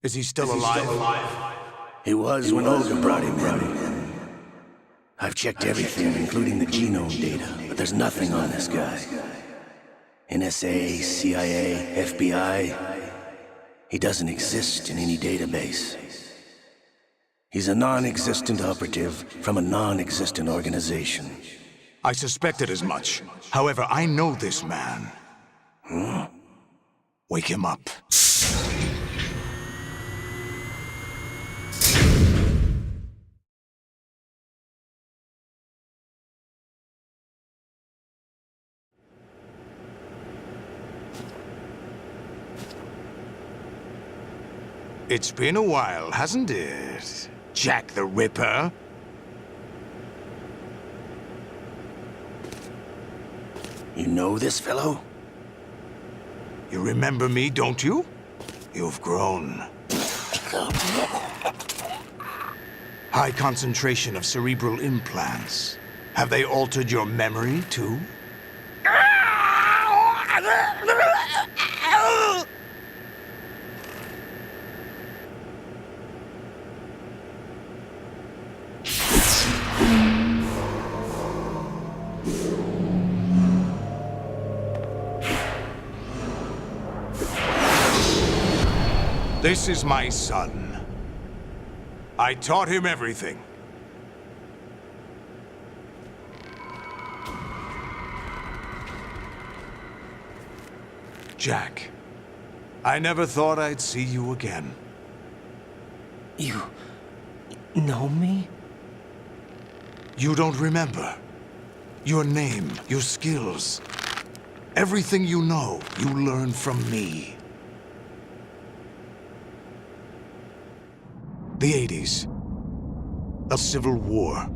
Is he still alive? He was when Olga brought him in. I've checked everything, including the genome data, but there's nothing on this guy. NSA, CIA, FBI. He doesn't exist in any database. He's a non-existent operative from a non-existent organization. I suspected as much. However, I know this man. Wake him up. It's been a while, hasn't it? Jack the Ripper? You know this fellow? You remember me, don't you? You've grown. High concentration of cerebral implants. Have they altered your memory, too? This is my son. I taught him everything. Jack, I never thought I'd see you again. You know me? You don't remember. Your name, your skills. Everything you know, you learned from me. The 80s. A civil war.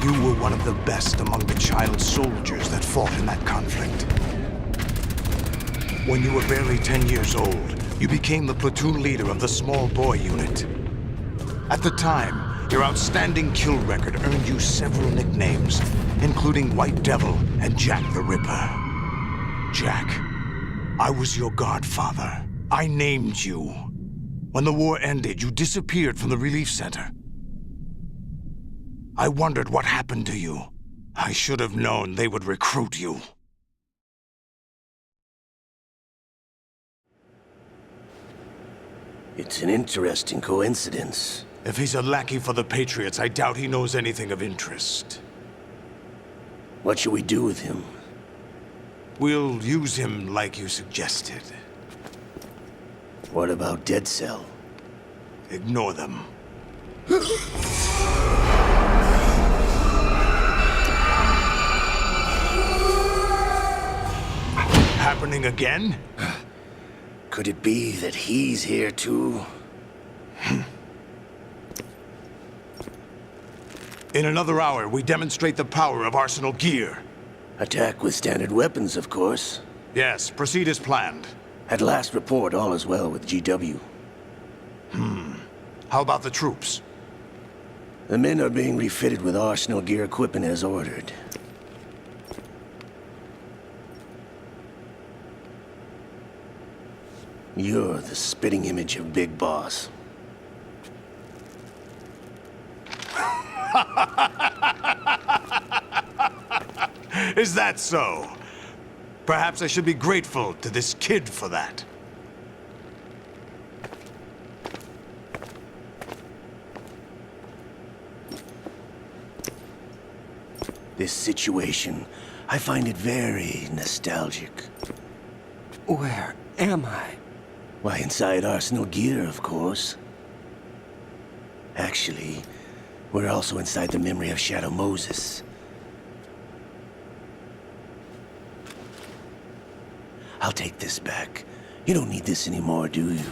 You were one of the best among the child soldiers that fought in that conflict. When you were barely 10 years old, you became the platoon leader of the small boy unit. At the time, your outstanding kill record earned you several nicknames, including White Devil and Jack the Ripper. Jack, I was your godfather. I named you. When the war ended, you disappeared from the relief center. I wondered what happened to you. I should have known they would recruit you. It's an interesting coincidence. If he's a lackey for the Patriots, I doubt he knows anything of interest. What should we do with him? We'll use him like you suggested. What about Dead Cell? Ignore them. Happening again? Could it be that he's here too? In another hour, we demonstrate the power of Arsenal gear. Attack with standard weapons, of course. Yes, proceed as planned. At last report, all is well with GW. How about the troops? The men are being refitted with Arsenal gear equipment as ordered. You're the spitting image of Big Boss. Is that so? Perhaps I should be grateful to this kid for that. This situation, I find it very nostalgic. Where am I? Why, inside Arsenal gear, of course. Actually, we're also inside the memory of Shadow Moses. I'll take this back. You don't need this anymore, do you?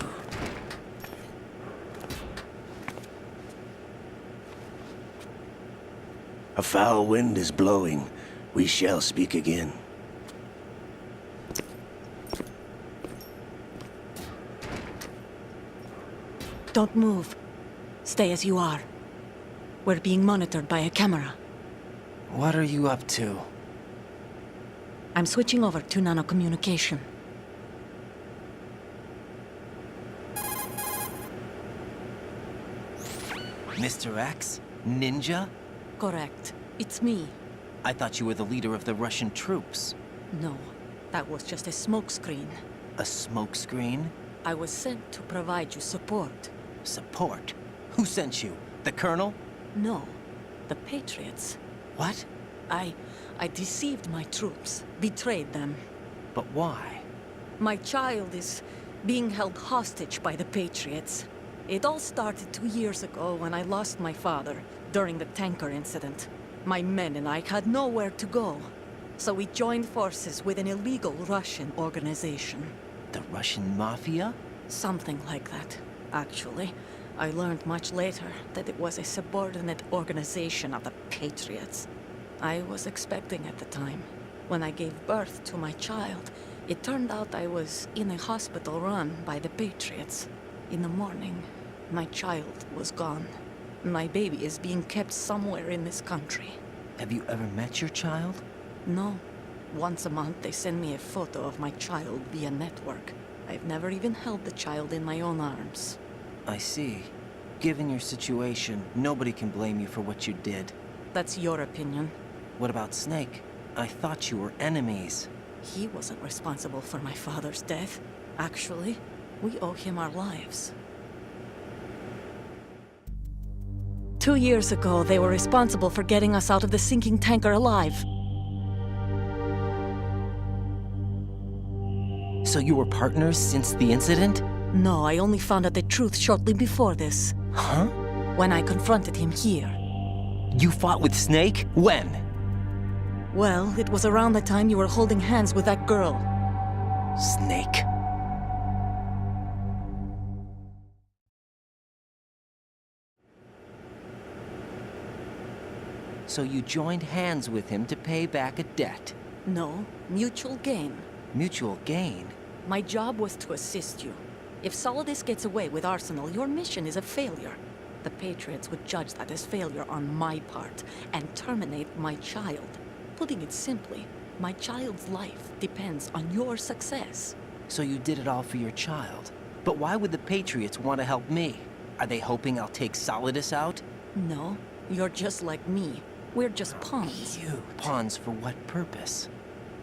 A foul wind is blowing. We shall speak again. Don't move. Stay as you are. We're being monitored by a camera. What are you up to? I'm switching over to nanocommunication. Mr. X? Ninja? Correct. It's me. I thought you were the leader of the Russian troops. No, that was just a smokescreen. A smokescreen? I was sent to provide you support. Support? Who sent you? The Colonel? No, the Patriots. What? I deceived my troops, betrayed them. But why? My child is being held hostage by the Patriots. It all started 2 years ago when I lost my father during the tanker incident. My men and I had nowhere to go. So we joined forces with an illegal Russian organization. The Russian Mafia? Something like that, actually. I learned much later that it was a subordinate organization of the Patriots. I was expecting at the time. When I gave birth to my child, it turned out I was in a hospital run by the Patriots. In the morning, my child was gone. My baby is being kept somewhere in this country. Have you ever met your child? No. Once a month, they send me a photo of my child via network. I've never even held the child in my own arms. I see. Given your situation, nobody can blame you for what you did. That's your opinion. What about Snake? I thought you were enemies. He wasn't responsible for my father's death. Actually, we owe him our lives. 2 years ago, they were responsible for getting us out of the sinking tanker alive. So you were partners since the incident? No, I only found out the truth shortly before this. Huh? When I confronted him here. You fought with Snake? When? Well, it was around the time you were holding hands with that girl. Snake. So you joined hands with him to pay back a debt. No, mutual gain. Mutual gain? My job was to assist you. If Solidus gets away with Arsenal, your mission is a failure. The Patriots would judge that as failure on my part and terminate my child. Putting it simply, my child's life depends on your success. So you did it all for your child. But why would the Patriots want to help me? Are they hoping I'll take Solidus out? No, you're just like me. We're just pawns. You. Pawns for what purpose?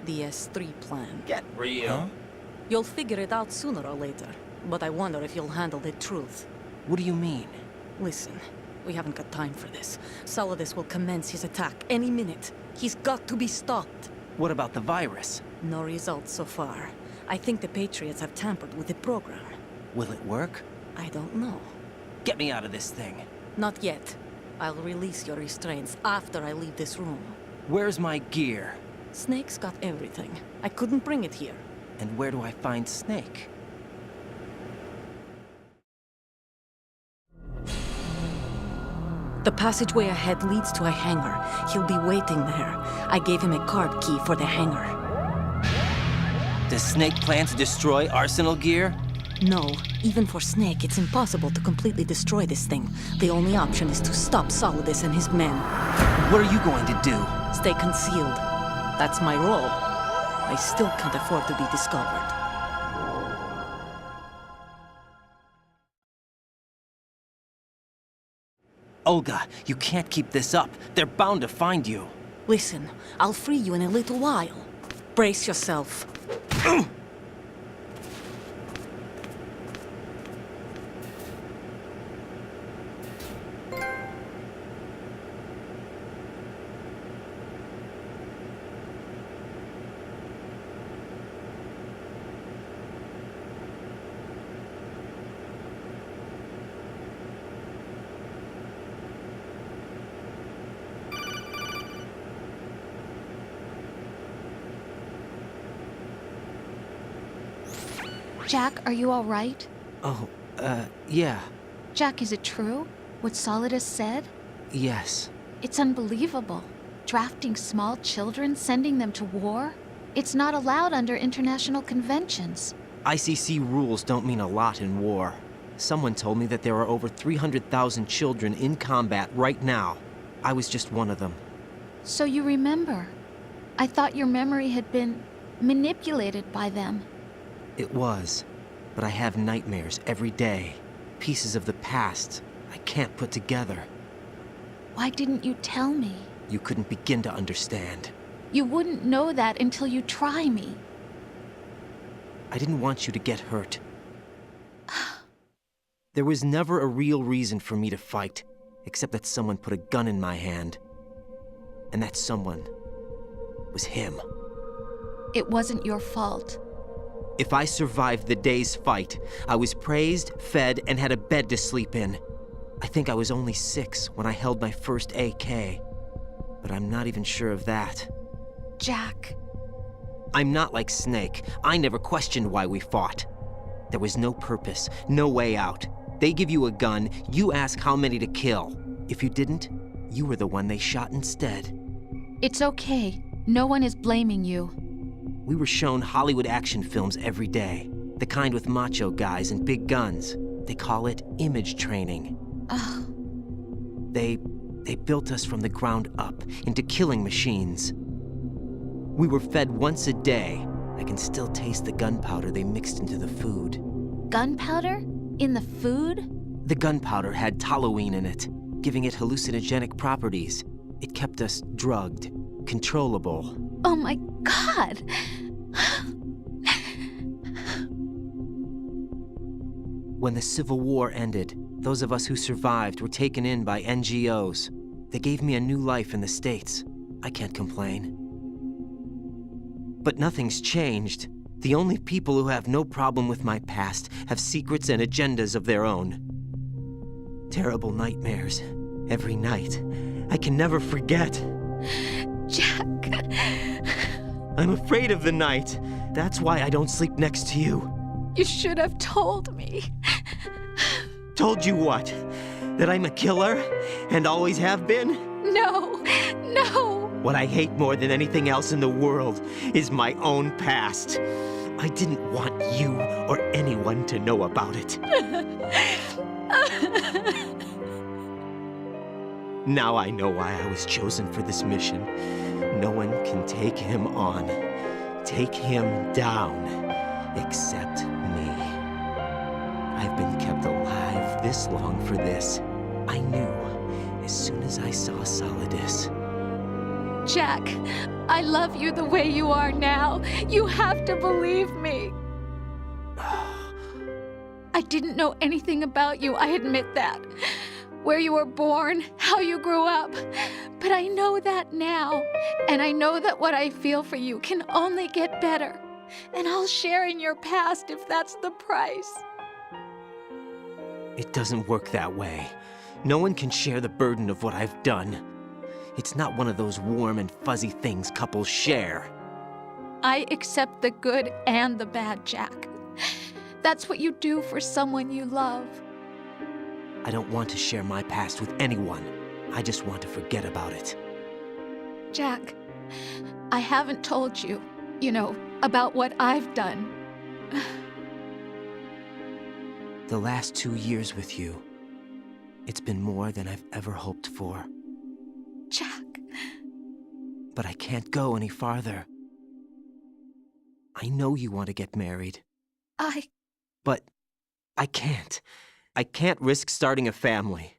The S3 plan. Get real. Huh? You'll figure it out sooner or later, but I wonder if you'll handle the truth. What do you mean? Listen, we haven't got time for this. Solidus will commence his attack any minute. He's got to be stopped. What about the virus? No results so far. I think the Patriots have tampered with the program. Will it work? I don't know. Get me out of this thing. Not yet. I'll release your restraints after I leave this room. Where's my gear? Snake's got everything. I couldn't bring it here. And where do I find Snake? The passageway ahead leads to a hangar. He'll be waiting there. I gave him a card key for the hangar. Does Snake plan to destroy Arsenal gear? No. Even for Snake, it's impossible to completely destroy this thing. The only option is to stop Solidus and his men. What are you going to do? Stay concealed. That's my role. I still can't afford to be discovered. Olga, you can't keep this up. They're bound to find you. Listen, I'll free you in a little while. Brace yourself. Jack, are you all right? Oh, yeah. Jack, is it true? What Solidus said? Yes. It's unbelievable. Drafting small children, sending them to war? It's not allowed under international conventions. ICC rules don't mean a lot in war. Someone told me that there are over 300,000 children in combat right now. I was just one of them. So you remember. I thought your memory had been manipulated by them. It was, but I have nightmares every day. Pieces of the past, I can't put together. Why didn't you tell me? You couldn't begin to understand. You wouldn't know that until you try me. I didn't want you to get hurt. There was never a real reason for me to fight, except that someone put a gun in my hand. And that someone was him. It wasn't your fault. If I survived the day's fight, I was praised, fed, and had a bed to sleep in. I think I was only 6 when I held my first AK. But I'm not even sure of that. Jack. I'm not like Snake. I never questioned why we fought. There was no purpose, no way out. They give you a gun, you ask how many to kill. If you didn't, you were the one they shot instead. It's okay. No one is blaming you. We were shown Hollywood action films every day. The kind with macho guys and big guns. They call it image training. Ugh. They built us from the ground up into killing machines. We were fed once a day. I can still taste the gunpowder they mixed into the food. Gunpowder? In the food? The gunpowder had toluene in it, giving it hallucinogenic properties. It kept us drugged, controllable. Oh my God! When the Civil War ended, those of us who survived were taken in by NGOs. They gave me a new life in the States. I can't complain. But nothing's changed. The only people who have no problem with my past have secrets and agendas of their own. Terrible nightmares. Every night. I can never forget. Jack. I'm afraid of the night. That's why I don't sleep next to you. You should have told me. Told you what? That I'm a killer? And always have been? No. No. What I hate more than anything else in the world is my own past. I didn't want you or anyone to know about it. Now I know why I was chosen for this mission. No one can take him on, take him down, except me. I've been kept alive this long for this. I knew as soon as I saw Solidus. Jack, I love you the way you are now. You have to believe me. I didn't know anything about you, I admit that. Where you were born, how you grew up. But I know that now. And I know that what I feel for you can only get better. And I'll share in your past if that's the price. It doesn't work that way. No one can share the burden of what I've done. It's not one of those warm and fuzzy things couples share. I accept the good and the bad, Jack. That's what you do for someone you love. I don't want to share my past with anyone. I just want to forget about it. Jack, I haven't told you, about what I've done. The last 2 years with you, it's been more than I've ever hoped for. Jack. But I can't go any farther. I know you want to get married. But I can't. I can't risk starting a family.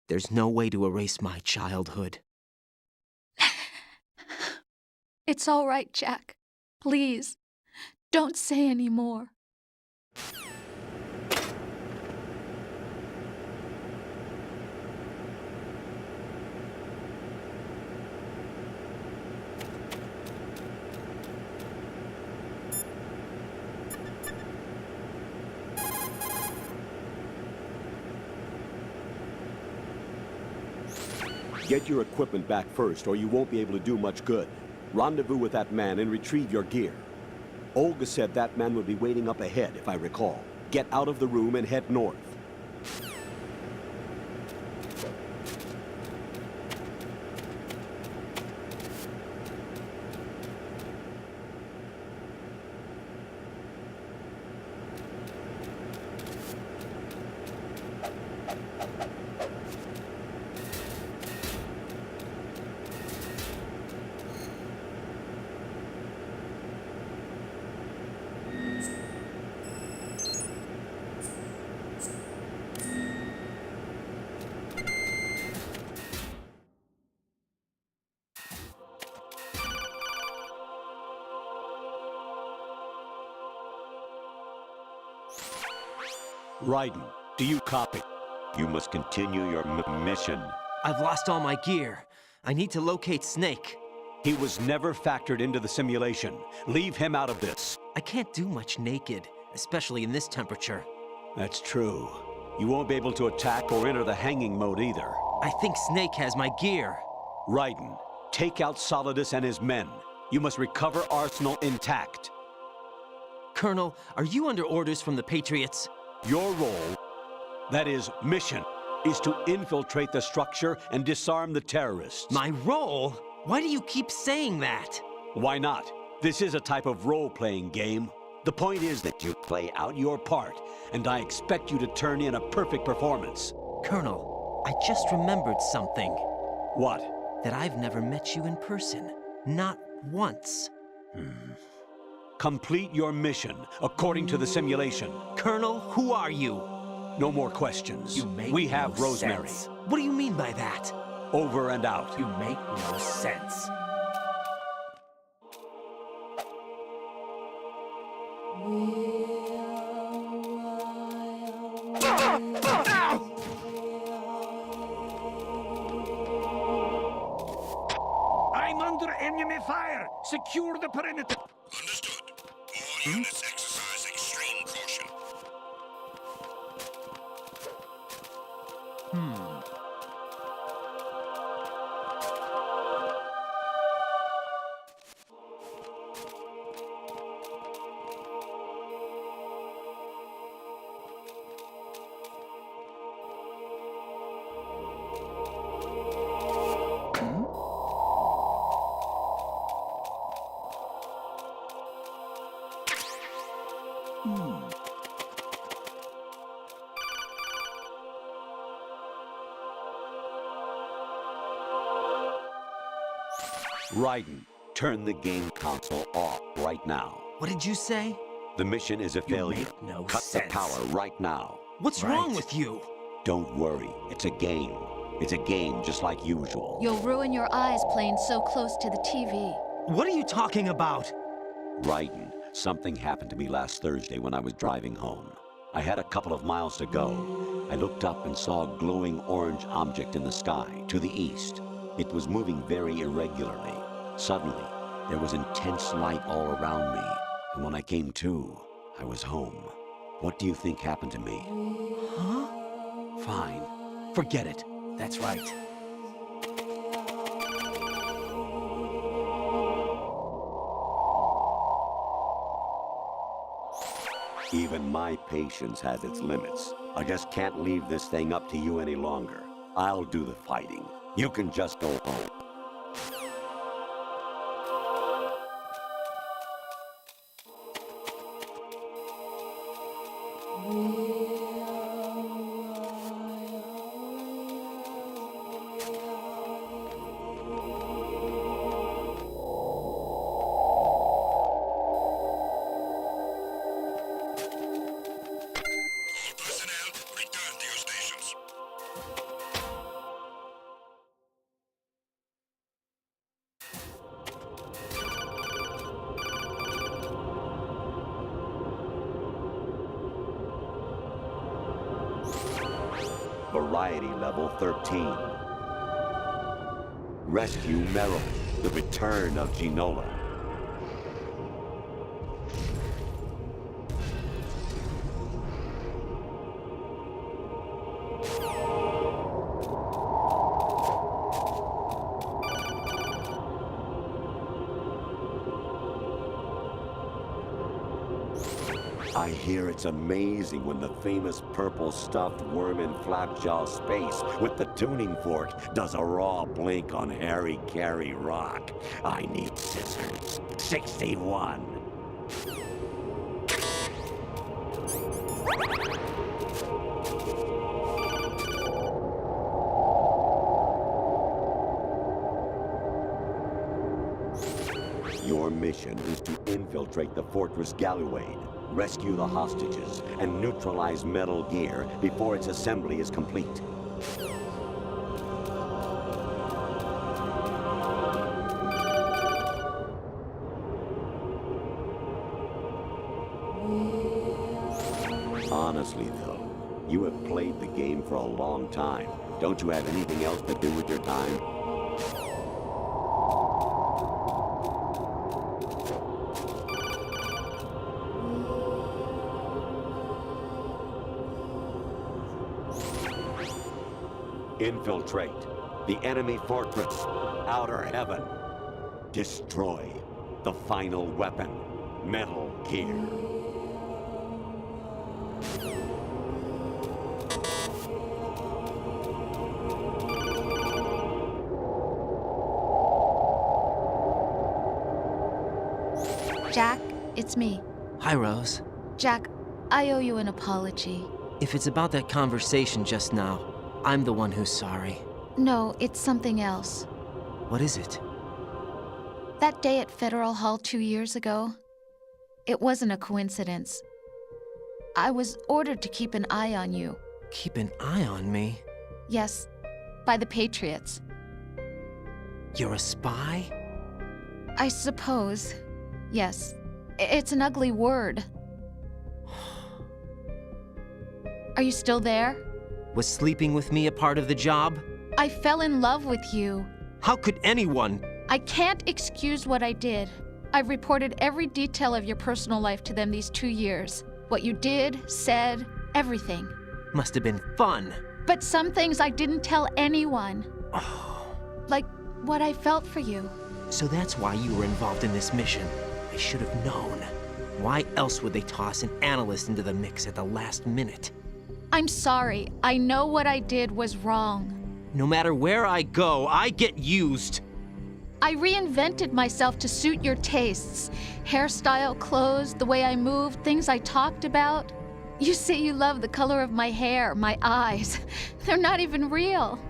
There's no way to erase my childhood. It's all right, Jack. Please, don't say any more. Get your equipment back first, or you won't be able to do much good. Rendezvous with that man and retrieve your gear. Olga said that man would be waiting up ahead, if I recall. Get out of the room and head north. Raiden, do you copy? You must continue your mission. I've lost all my gear. I need to locate Snake. He was never factored into the simulation. Leave him out of this. I can't do much naked, especially in this temperature. That's true. You won't be able to attack or enter the hanging mode either. I think Snake has my gear. Raiden, take out Solidus and his men. You must recover Arsenal intact. Colonel, are you under orders from the Patriots? Your role, that is, mission, is to infiltrate the structure and disarm the terrorists. My role? Why do you keep saying that? Why not? This is a type of role-playing game. The point is that you play out your part, and I expect you to turn in a perfect performance. Colonel, I just remembered something. What? That I've never met you in person. Not once. Complete your mission according to the simulation. Colonel, who are you? No more questions. You make We have no Rosemary. sense. What do you mean by that? Over and out. You make no sense. I'm under enemy fire. Secure the perimeter. Understood. All units exercise extreme caution. Raiden, turn the game console off right now. What did you say? The mission is a failure. make no Cut sense. the power right now. What's wrong with you? Don't worry, it's a game. It's a game just like usual. You'll ruin your eyes playing so close to the TV. What are you talking about? Raiden, something happened to me last Thursday when I was driving home. I had a couple of miles to go. I looked up and saw a glowing orange object in the sky to the east. It was moving very irregularly. Suddenly, there was intense light all around me. And when I came to, I was home. What do you think happened to me? Huh? Fine. Forget it. That's right. Even my patience has its limits. I just can't leave this thing up to you any longer. I'll do the fighting. You can just go home. All personnel, return to your stations. Variety level 13. Rescue Meryl, the return of Ginola. I hear it's amazing when the famous purple stuffed worm in Flapjaw space with the tuning fork does a raw blink on Harry Carey Rock. I need scissors. 61. Your mission is to infiltrate the Fortress Galluade, rescue the hostages, and neutralize Metal Gear before its assembly is complete. Honestly, though, You have played the game for a long time. Don't you have anything else to do with your time? Infiltrate the enemy fortress, Outer Heaven. Destroy the final weapon, Metal Gear. Jack, it's me. Hi, Rose. Jack, I owe you an apology. If it's about that conversation just now, I'm the one who's sorry. No, it's something else. What is it? That day at Federal Hall 2 years ago, it wasn't a coincidence. I was ordered to keep an eye on you. Keep an eye on me? Yes, by the Patriots. You're a spy? I suppose. Yes. It's an ugly word. Are you still there? Was sleeping with me a part of the job? I fell in love with you. How could anyone? I can't excuse what I did. I've reported every detail of your personal life to them these 2 years. What you did, said, everything. Must have been fun. But some things I didn't tell anyone. Like what I felt for you. So that's why you were involved in this mission. I should have known. Why else would they toss an analyst into the mix at the last minute? I'm sorry. I know what I did was wrong. No matter where I go, I get used. I reinvented myself to suit your tastes. Hairstyle, clothes, the way I moved, things I talked about. You say you love the color of my hair, my eyes. They're not even real.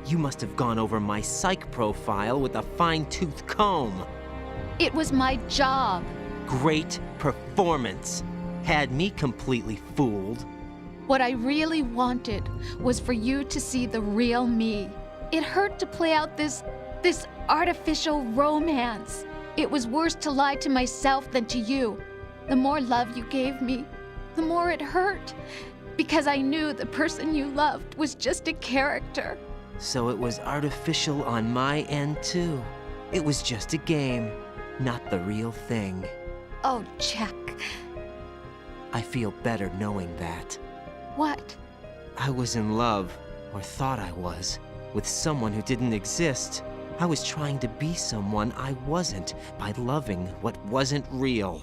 You must have gone over my psych profile with a fine-tooth comb. It was my job. Great performance. Had me completely fooled. What I really wanted was for you to see the real me. It hurt to play out this artificial romance. It was worse to lie to myself than to you. The more love you gave me, the more it hurt. Because I knew the person you loved was just a character. So it was artificial on my end, too. It was just a game, not the real thing. Oh, Jack. I feel better knowing that. What? I was in love, or thought I was, with someone who didn't exist. I was trying to be someone I wasn't by loving what wasn't real.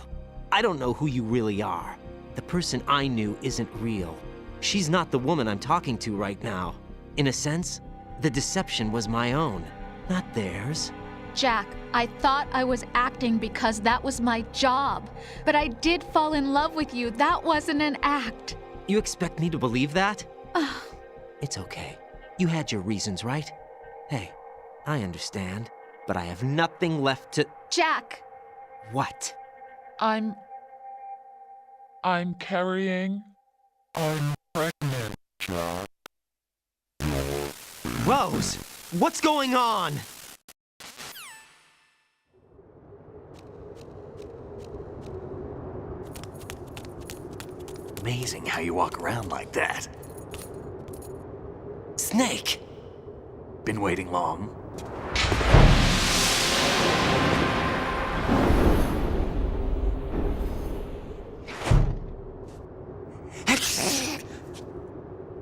I don't know who you really are. The person I knew isn't real. She's not the woman I'm talking to right now. In a sense, the deception was my own, not theirs. Jack, I thought I was acting because that was my job. But I did fall in love with you. That wasn't an act. You expect me to believe that? It's okay. You had your reasons, right? Hey, I understand, but I have nothing left to... Jack! What? I'm carrying. I'm pregnant, Jack. Rose! What's going on? Amazing how you walk around like that. Snake! Been waiting long?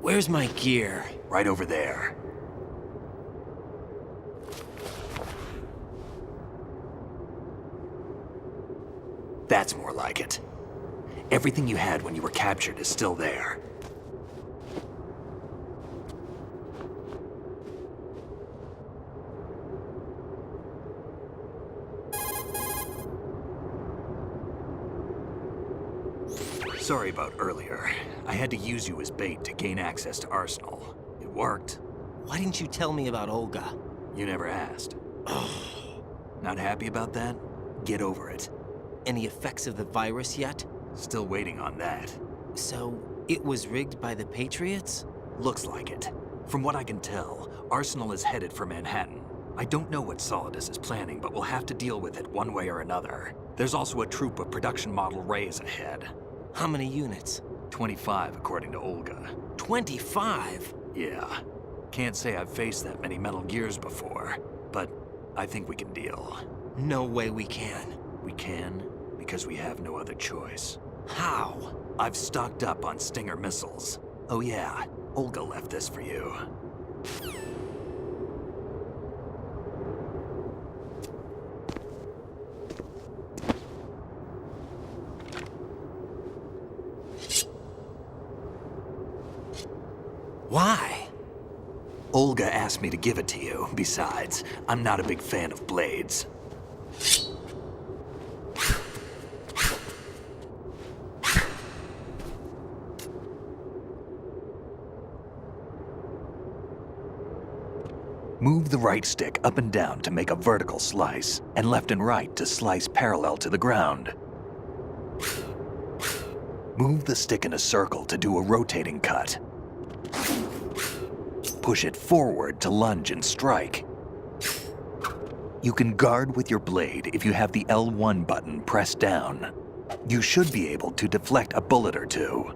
Where's my gear? Right over there. That's more like it. Everything you had when you were captured is still there. Sorry about earlier. I had to use you as bait to gain access to Arsenal. It worked. Why didn't you tell me about Olga? You never asked. Not happy about that? Get over it. Any effects of the virus yet? Still waiting on that. So, it was rigged by the Patriots? Looks like it. From what I can tell, Arsenal is headed for Manhattan. I don't know what Solidus is planning, but we'll have to deal with it one way or another. There's also a troop of production model Rays ahead. How many units? 25, according to Olga. 25? Yeah. Can't say I've faced that many Metal Gears before, but I think we can deal. No way we can. We can, because we have no other choice. How? I've stocked up on Stinger missiles. Oh yeah, Olga left this for you. Why? Olga asked me to give it to you. Besides, I'm not a big fan of blades. Move the right stick up and down to make a vertical slice, and left and right to slice parallel to the ground. Move the stick in a circle to do a rotating cut. Push it forward to lunge and strike. You can guard with your blade if you have the L1 button pressed down. You should be able to deflect a bullet or two.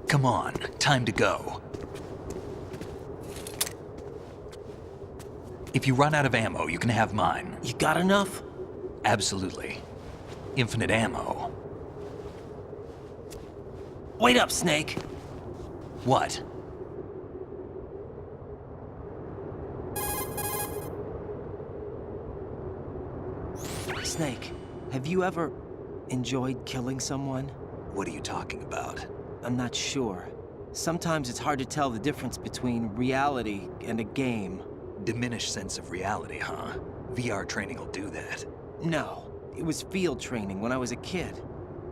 Come on, time to go. If you run out of ammo, you can have mine. You got enough? Absolutely. Infinite ammo. Wait up, Snake. What? Snake, have you ever enjoyed killing someone? What are you talking about? I'm not sure. Sometimes it's hard to tell the difference between reality and a game. Diminished sense of reality, huh? VR training will do that. No, it was field training when I was a kid.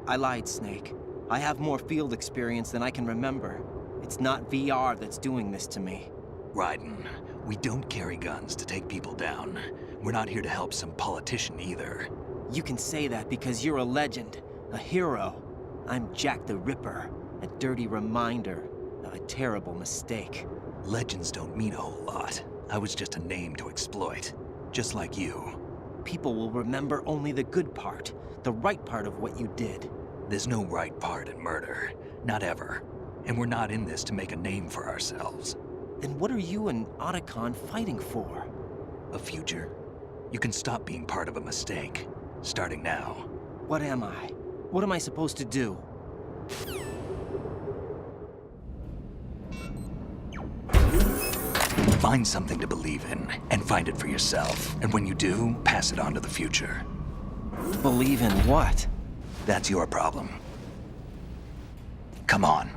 I lied, Snake. I have more field experience than I can remember. It's not VR that's doing this to me. Raiden, we don't carry guns to take people down. We're not here to help some politician either. You can say that because you're a legend, a hero. I'm Jack the Ripper, a dirty reminder of a terrible mistake. Legends don't mean a whole lot. I was just a name to exploit, just like you. People will remember only the good part, the right part of what you did. There's no right part in murder, not ever. And we're not in this to make a name for ourselves. Then what are you and Otacon fighting for? A future? You can stop being part of a mistake, starting now. What am I? What am I supposed to do? Find something to believe in, and find it for yourself. And when you do, pass it on to the future. Believe in what? That's your problem. Come on.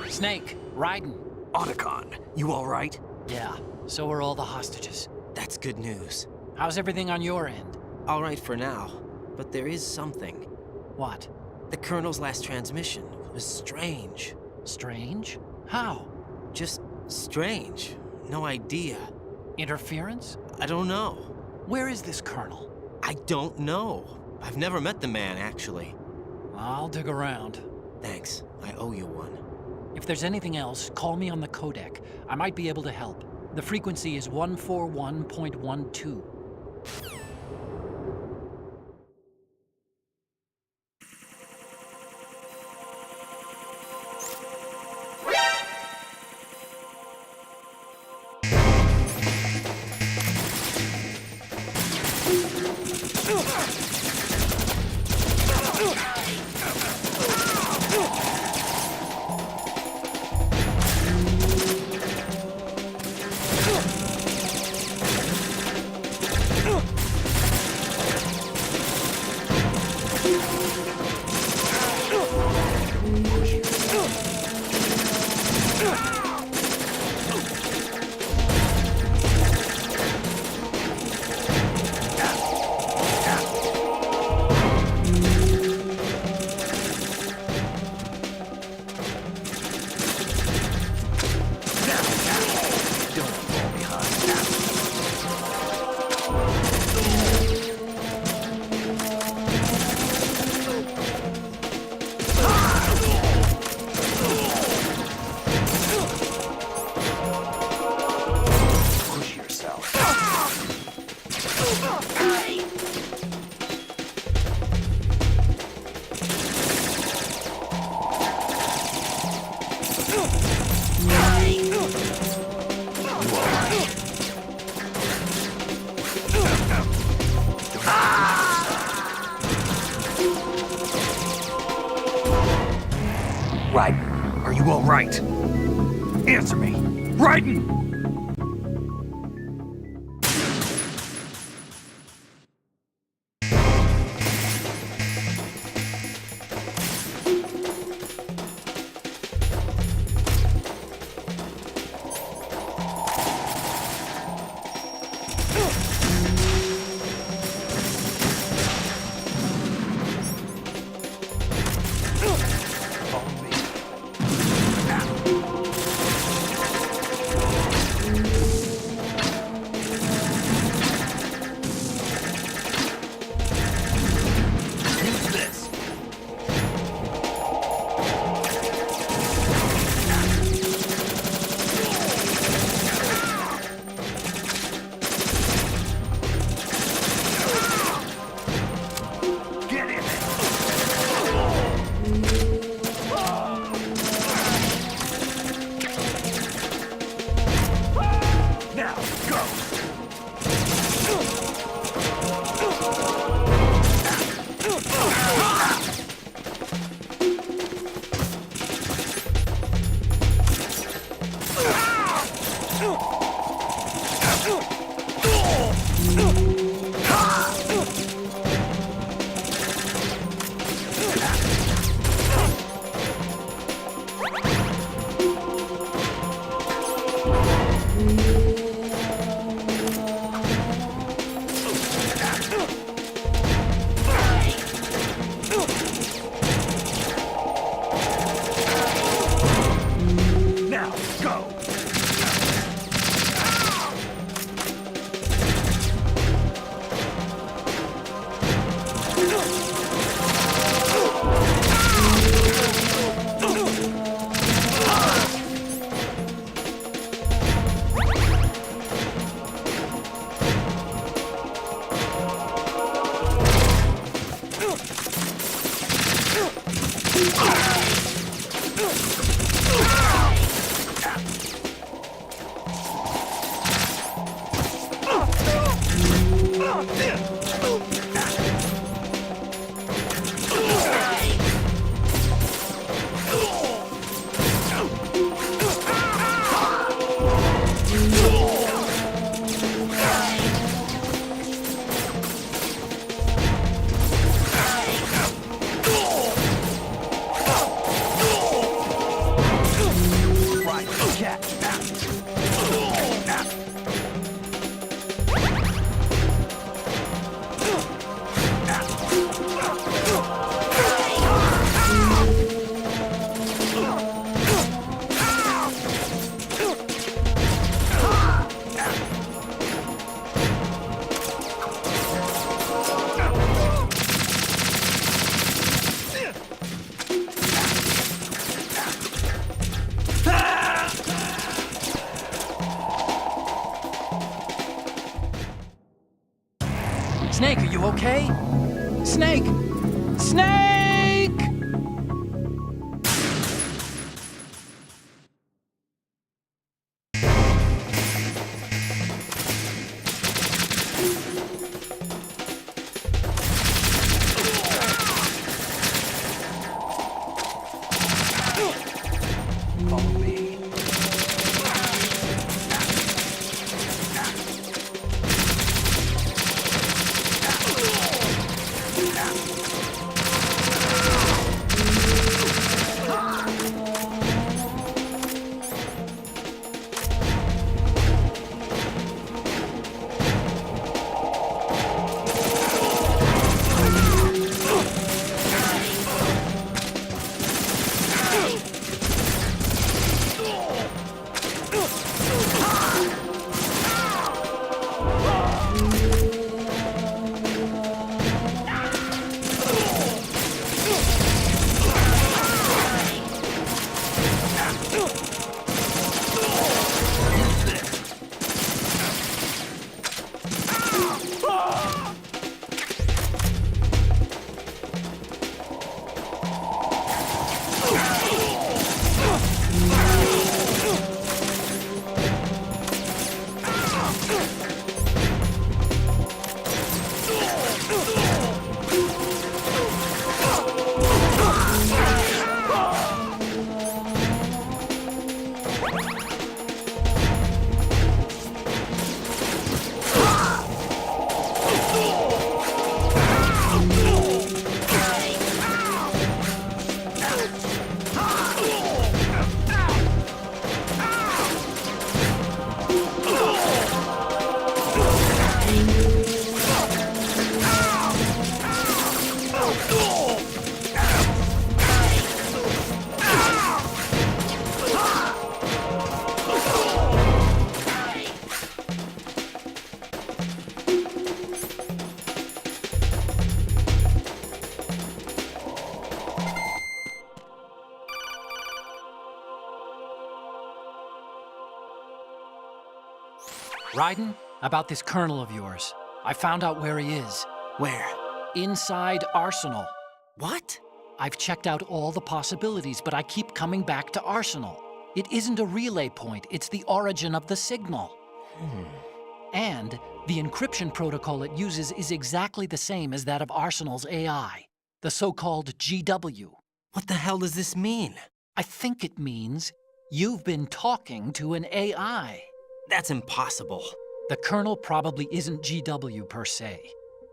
Snake, Raiden. Otacon, you all right? Yeah, so are all the hostages. That's good news. How's everything on your end? All right for now, but there is something. What? The Colonel's last transmission was strange. Strange? How? Just strange. No idea. Interference? I don't know. Where is this Colonel? I don't know. I've never met the man, actually. I'll dig around. Thanks. I owe you one. If there's anything else, call me on the codec. I might be able to help. The frequency is 141.12. Raiden, are you all right? Answer me! Raiden! Snake, are you okay? Snake! Snake! Follow me. Raiden, about this colonel of yours. I found out where he is. Where? Inside Arsenal. What? I've checked out all the possibilities, but I keep coming back to Arsenal. It isn't a relay point, it's the origin of the signal. And the encryption protocol it uses is exactly the same as that of Arsenal's AI, the so-called GW. What the hell does this mean? I think it means you've been talking to an AI. That's impossible. The kernel probably isn't GW per se.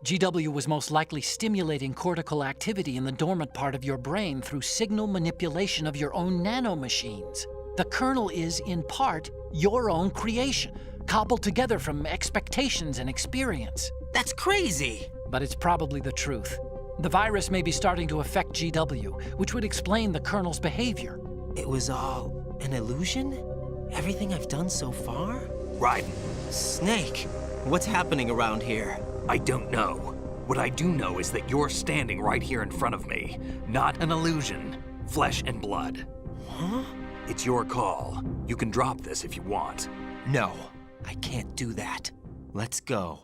GW was most likely stimulating cortical activity in the dormant part of your brain through signal manipulation of your own nanomachines. The kernel is, in part, your own creation, cobbled together from expectations and experience. That's crazy! But it's probably the truth. The virus may be starting to affect GW, which would explain the kernel's behavior. It was all an illusion? Everything I've done so far? Raiden, Snake, what's happening around here? I don't know. What I do know is that you're standing right here in front of me. Not an illusion. Flesh and blood. Huh? It's your call. You can drop this if you want. No, I can't do that. Let's go.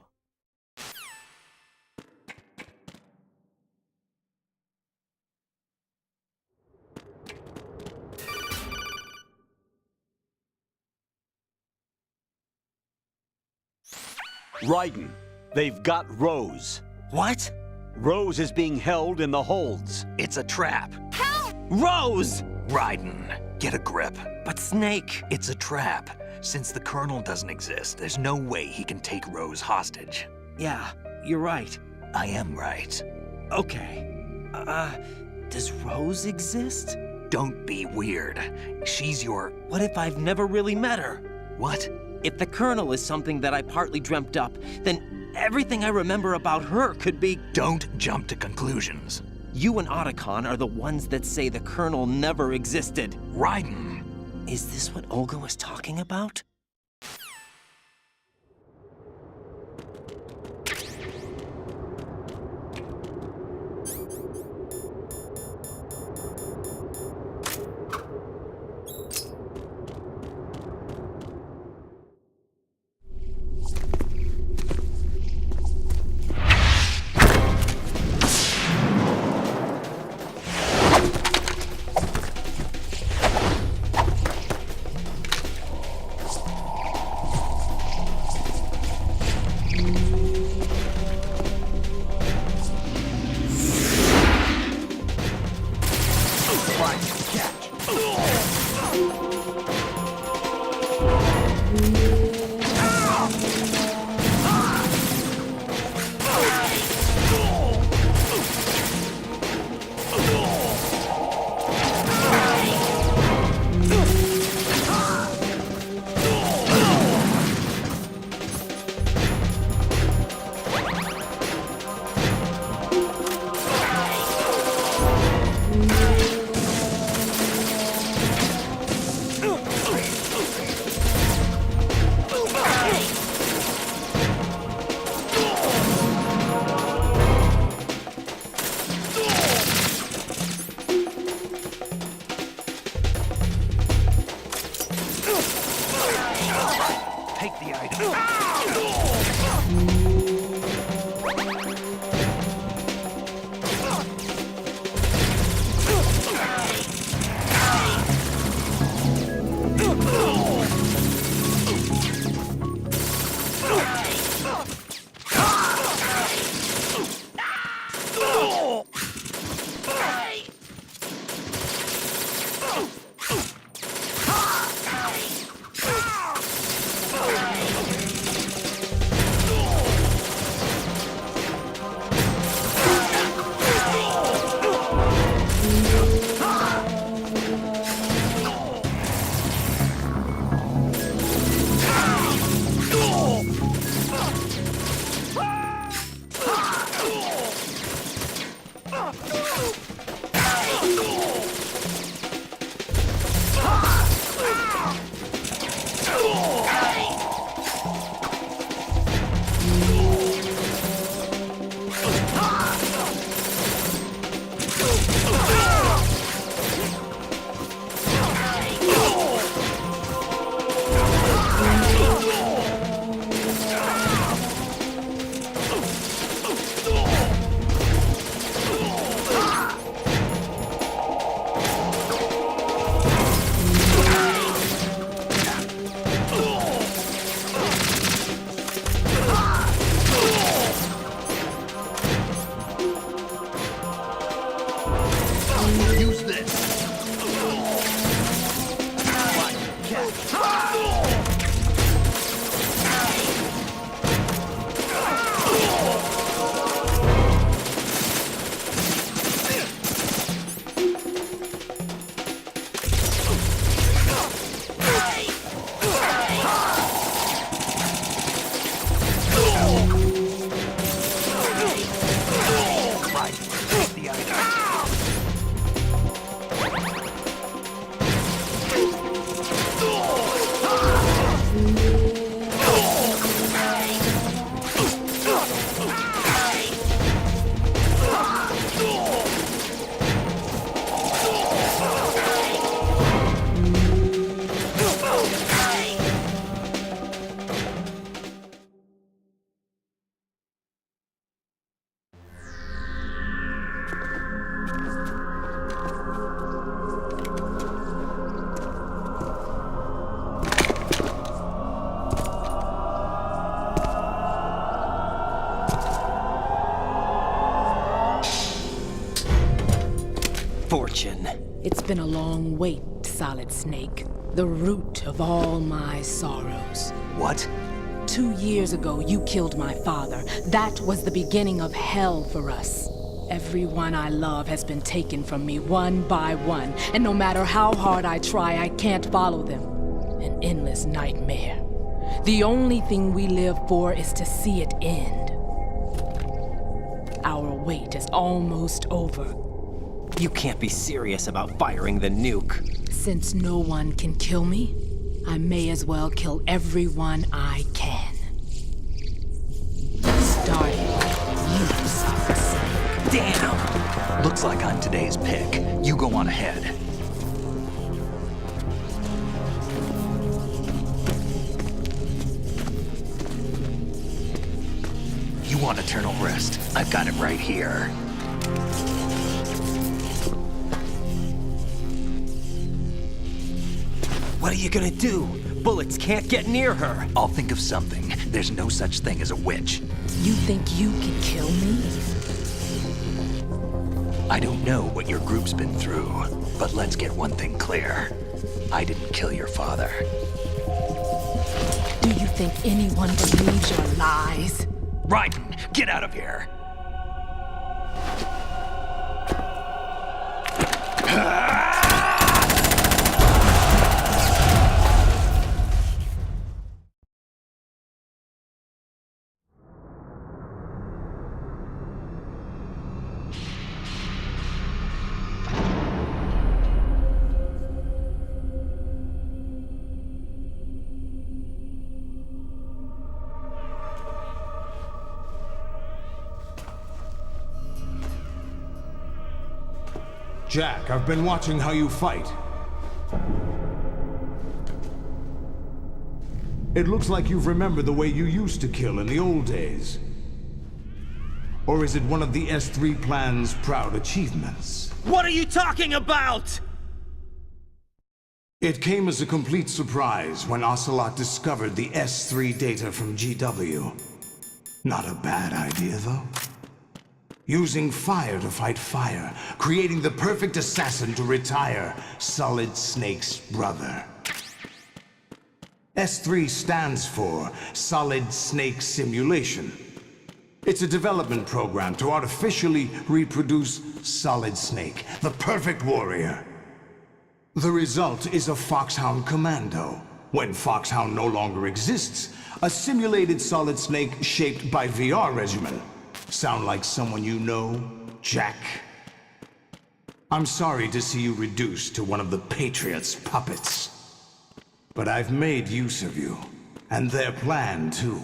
Raiden, they've got Rose. What? Rose is being held in the holds. It's a trap. Rose! Raiden, get a grip. But Snake... It's a trap. Since the Colonel doesn't exist, there's no way he can take Rose hostage. Yeah, you're right. I am right. Okay. Does Rose exist? Don't be weird. She's your... What if I've never really met her? What? If the Colonel is something that I partly dreamt up, then everything I remember about her could be... Don't jump to conclusions. You and Otacon are the ones that say the Colonel never existed. Raiden! Is this what Olga was talking about? Fortune. It's been a long wait, Solid Snake. The root of all my sorrows. What? 2 years ago, you killed my father. That was the beginning of hell for us. Everyone I love has been taken from me one by one, and no matter how hard I try, I can't follow them. An endless nightmare. The only thing we live for is to see it end. Our wait is almost over. You can't be serious about firing the nuke. Since no one can kill me, I may as well kill everyone I can. Starting with you, Solid Snake. Damn! Looks like I'm today's pick. You go on ahead. You want eternal rest? I've got it right here. What are you gonna do? Bullets can't get near her. I'll think of something. There's no such thing as a witch. You think you can kill me? I don't know what your group's been through, but let's get one thing clear. I didn't kill your father. Do you think anyone believes your lies? Raiden, get out of here! Jack, I've been watching how you fight. It looks like you've remembered the way you used to kill in the old days. Or is it one of the S3 plan's proud achievements? What are you talking about? It came as a complete surprise when Ocelot discovered the S3 data from GW. Not a bad idea, though. Using fire to fight fire, creating the perfect assassin to retire Solid Snake's brother. S3 stands for Solid Snake Simulation. It's a development program to artificially reproduce Solid Snake, the perfect warrior. The result is a Foxhound Commando. When Foxhound no longer exists, a simulated Solid Snake shaped by VR regimen. Sound like someone you know, Jack? I'm sorry to see you reduced to one of the Patriots' puppets. But I've made use of you, and their plan too.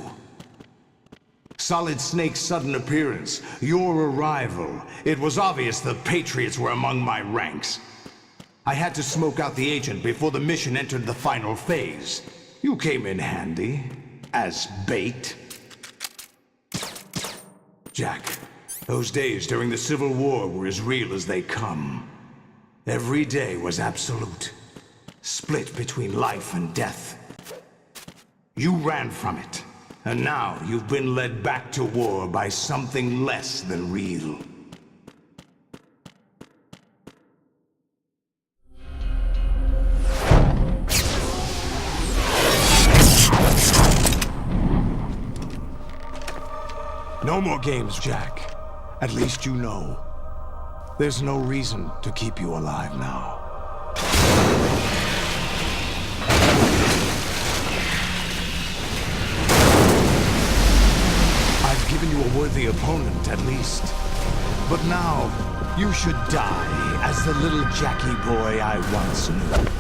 Solid Snake's sudden appearance, your arrival, it was obvious the Patriots were among my ranks. I had to smoke out the agent before the mission entered the final phase. You came in handy, as bait. Jack, those days during the Civil War were as real as they come. Every day was absolute. Split between life and death. You ran from it, and now you've been led back to war by something less than real. No more games, Jack. At least you know. There's no reason to keep you alive now. I've given you a worthy opponent, at least. But now, you should die as the little Jackie boy I once knew.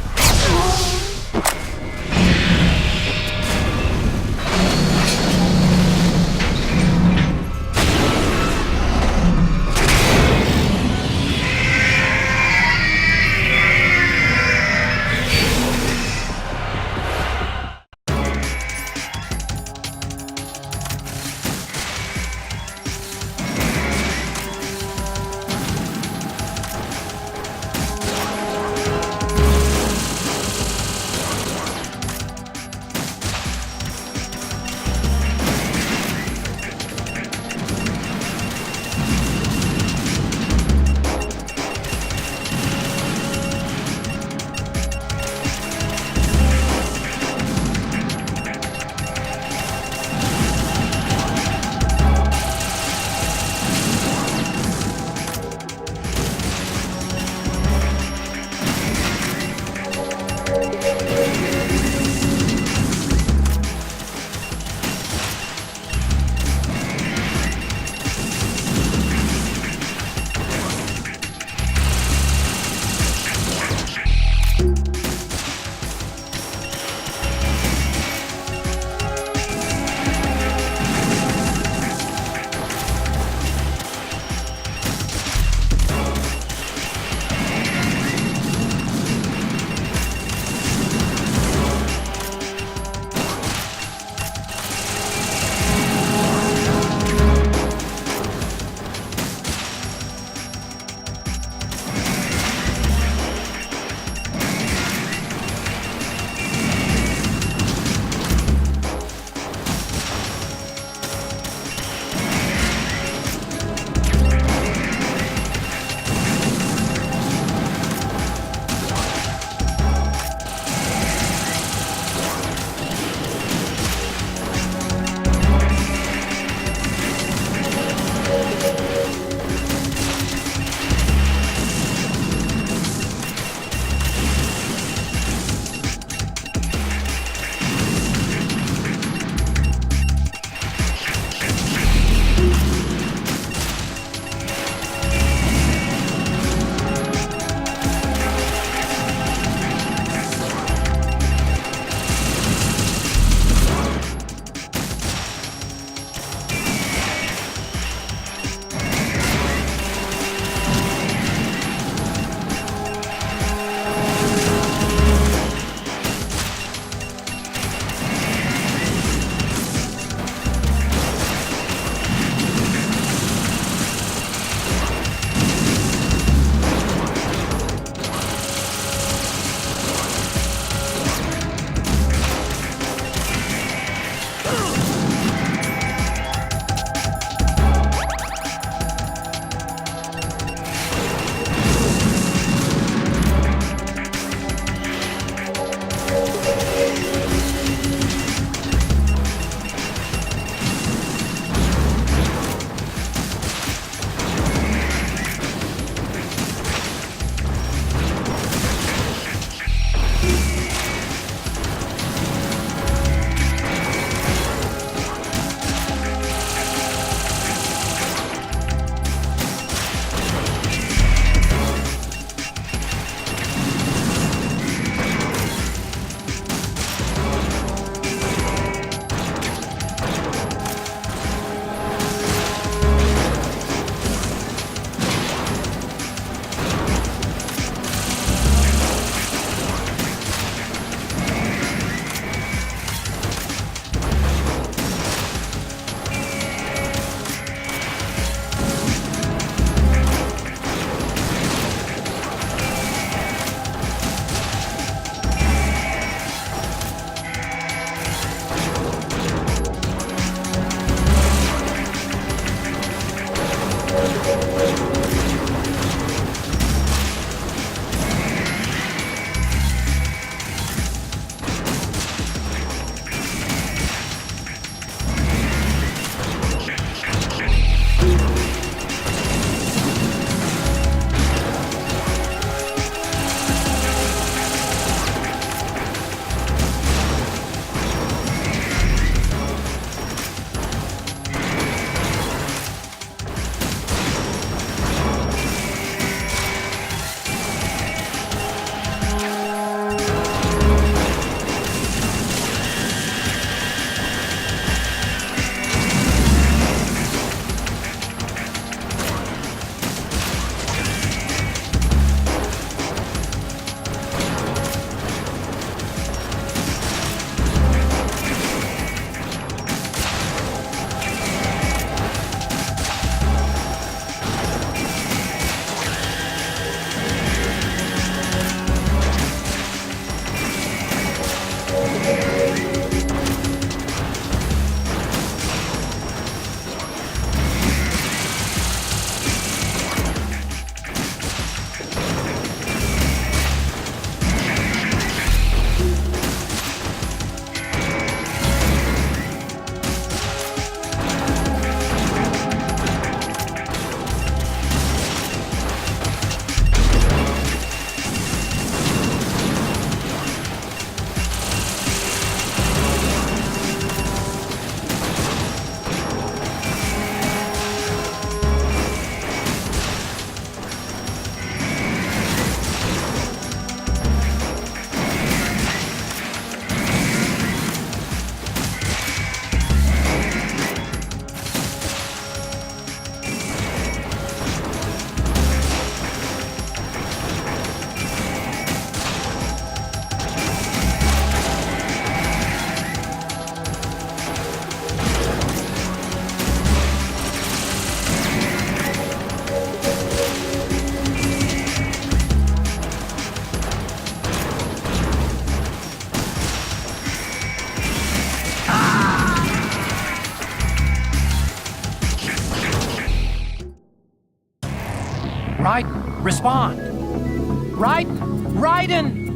Respond. Raiden!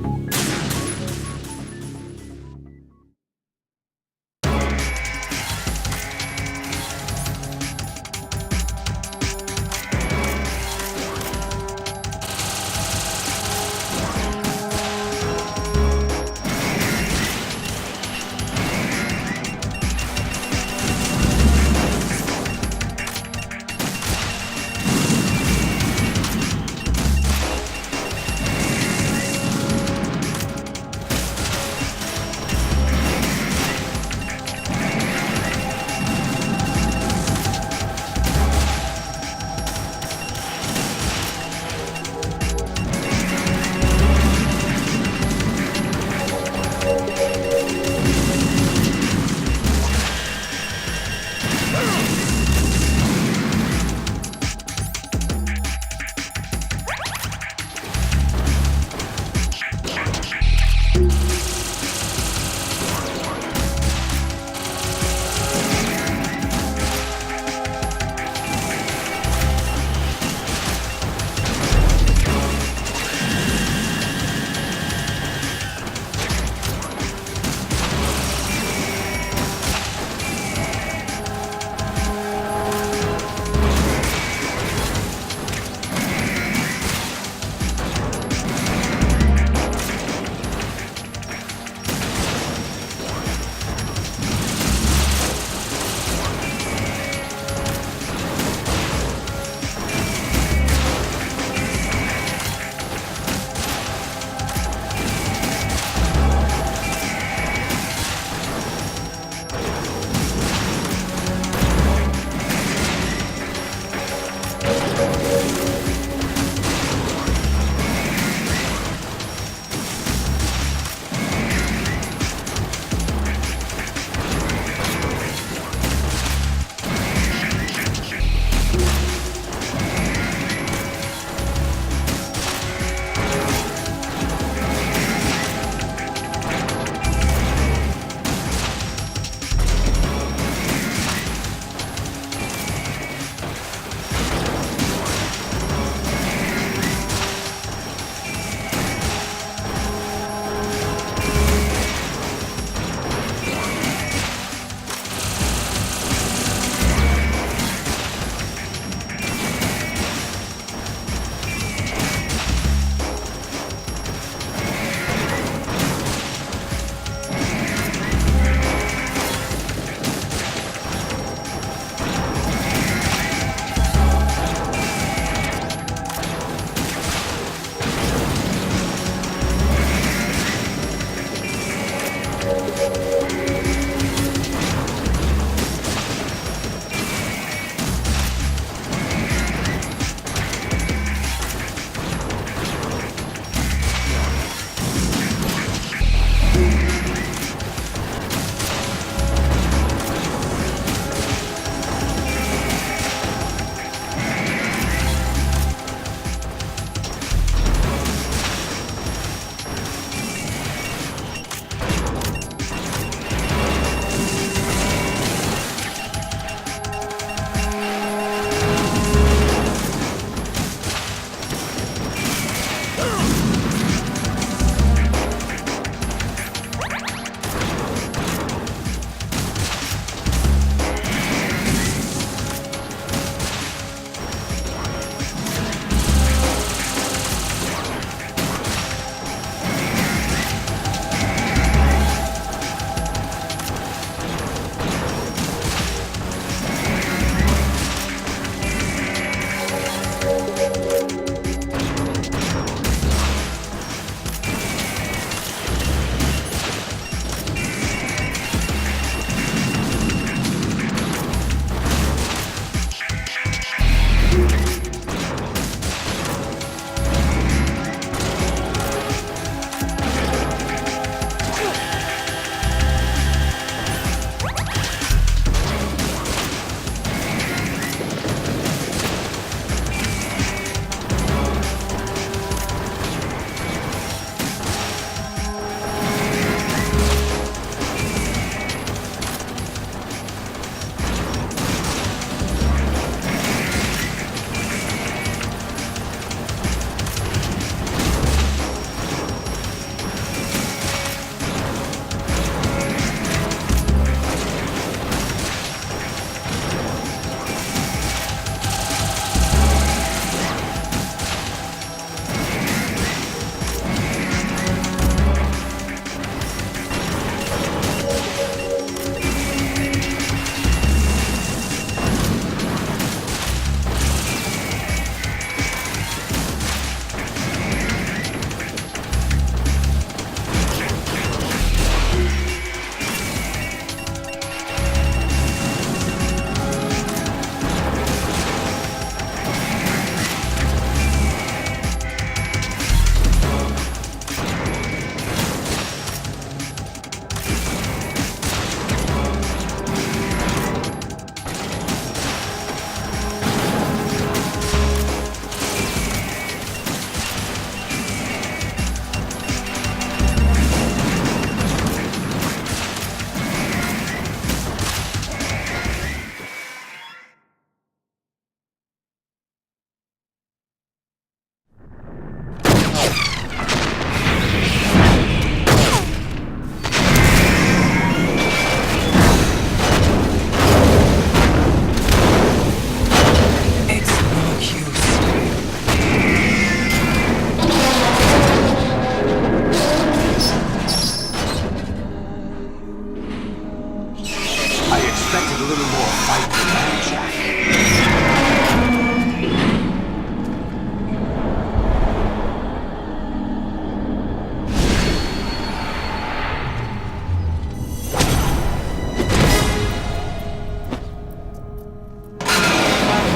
expected a little more fight than that, Jack.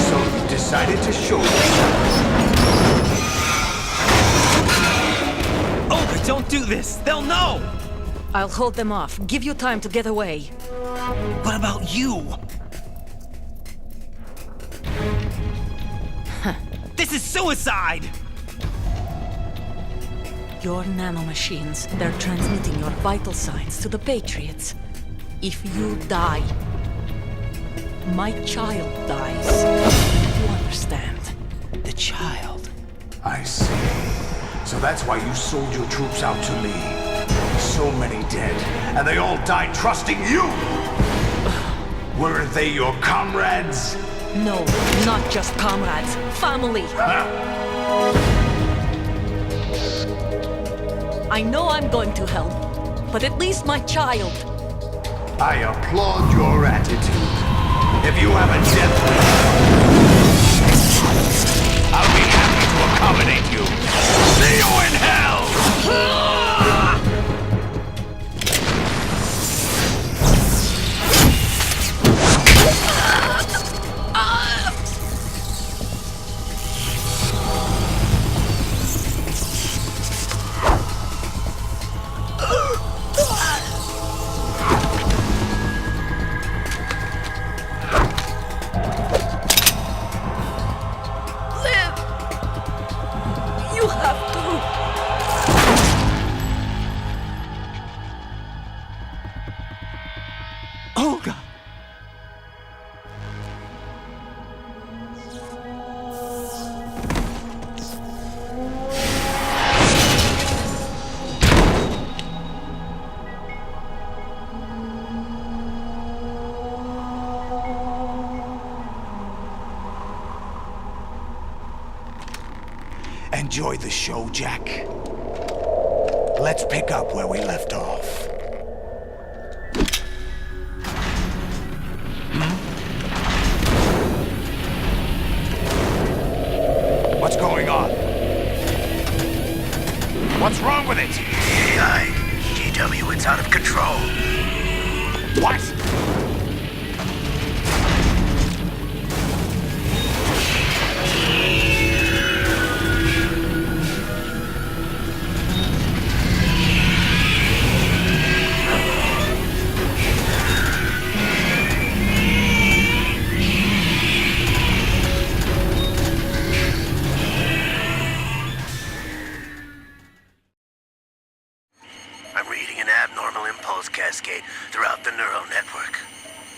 So you decided to show yourself. Olga, don't do this! They'll know! I'll hold them off. Give you time to get away. What about you? This is suicide! Your nanomachines, they're transmitting your vital signs to the Patriots. If you die, my child dies. You understand? The child. I see. So that's why you sold your troops out to me. So many dead, and they all died trusting you! Weren't they your comrades? No, not just comrades. Family. I know I'm going to help, but at least my child. I applaud your attitude. If you have a death wish, I'll be happy to accommodate you. See you in hell! You have to. Olga! Enjoy the show, Jack. Let's pick up where we left off. What's going on? What's wrong with it? AI, GW, it's out of control. What? I'm reading an abnormal impulse cascade throughout the neural network.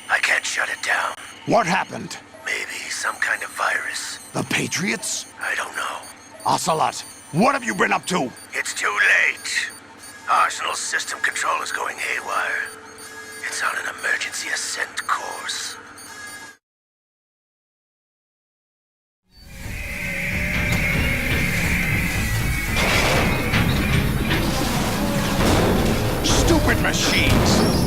I can't shut it down. What happened? Maybe some kind of virus. The Patriots? I don't know. Ocelot, what have you been up to? It's too late. Arsenal's system control is going haywire. It's on an emergency ascent course. Stupid machines!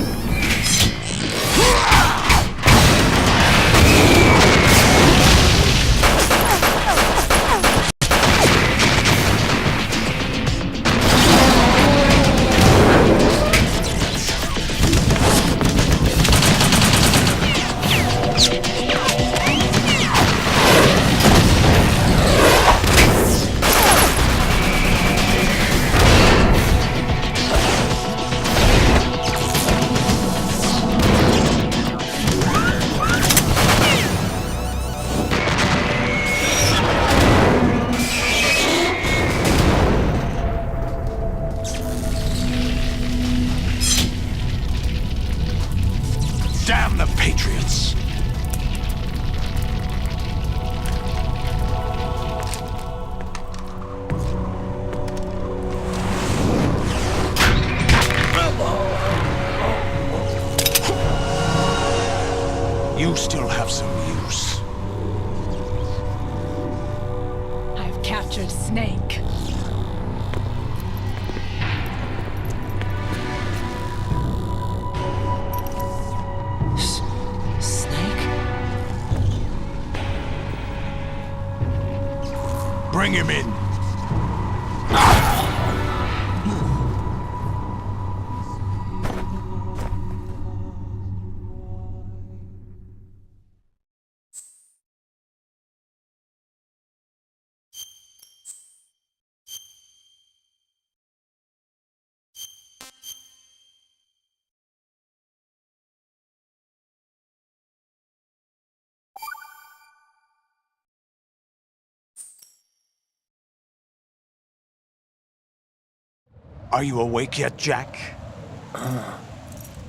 Damn the Patriots! You still have some use. I've captured Snake. Bring him in. Are you awake yet, Jack?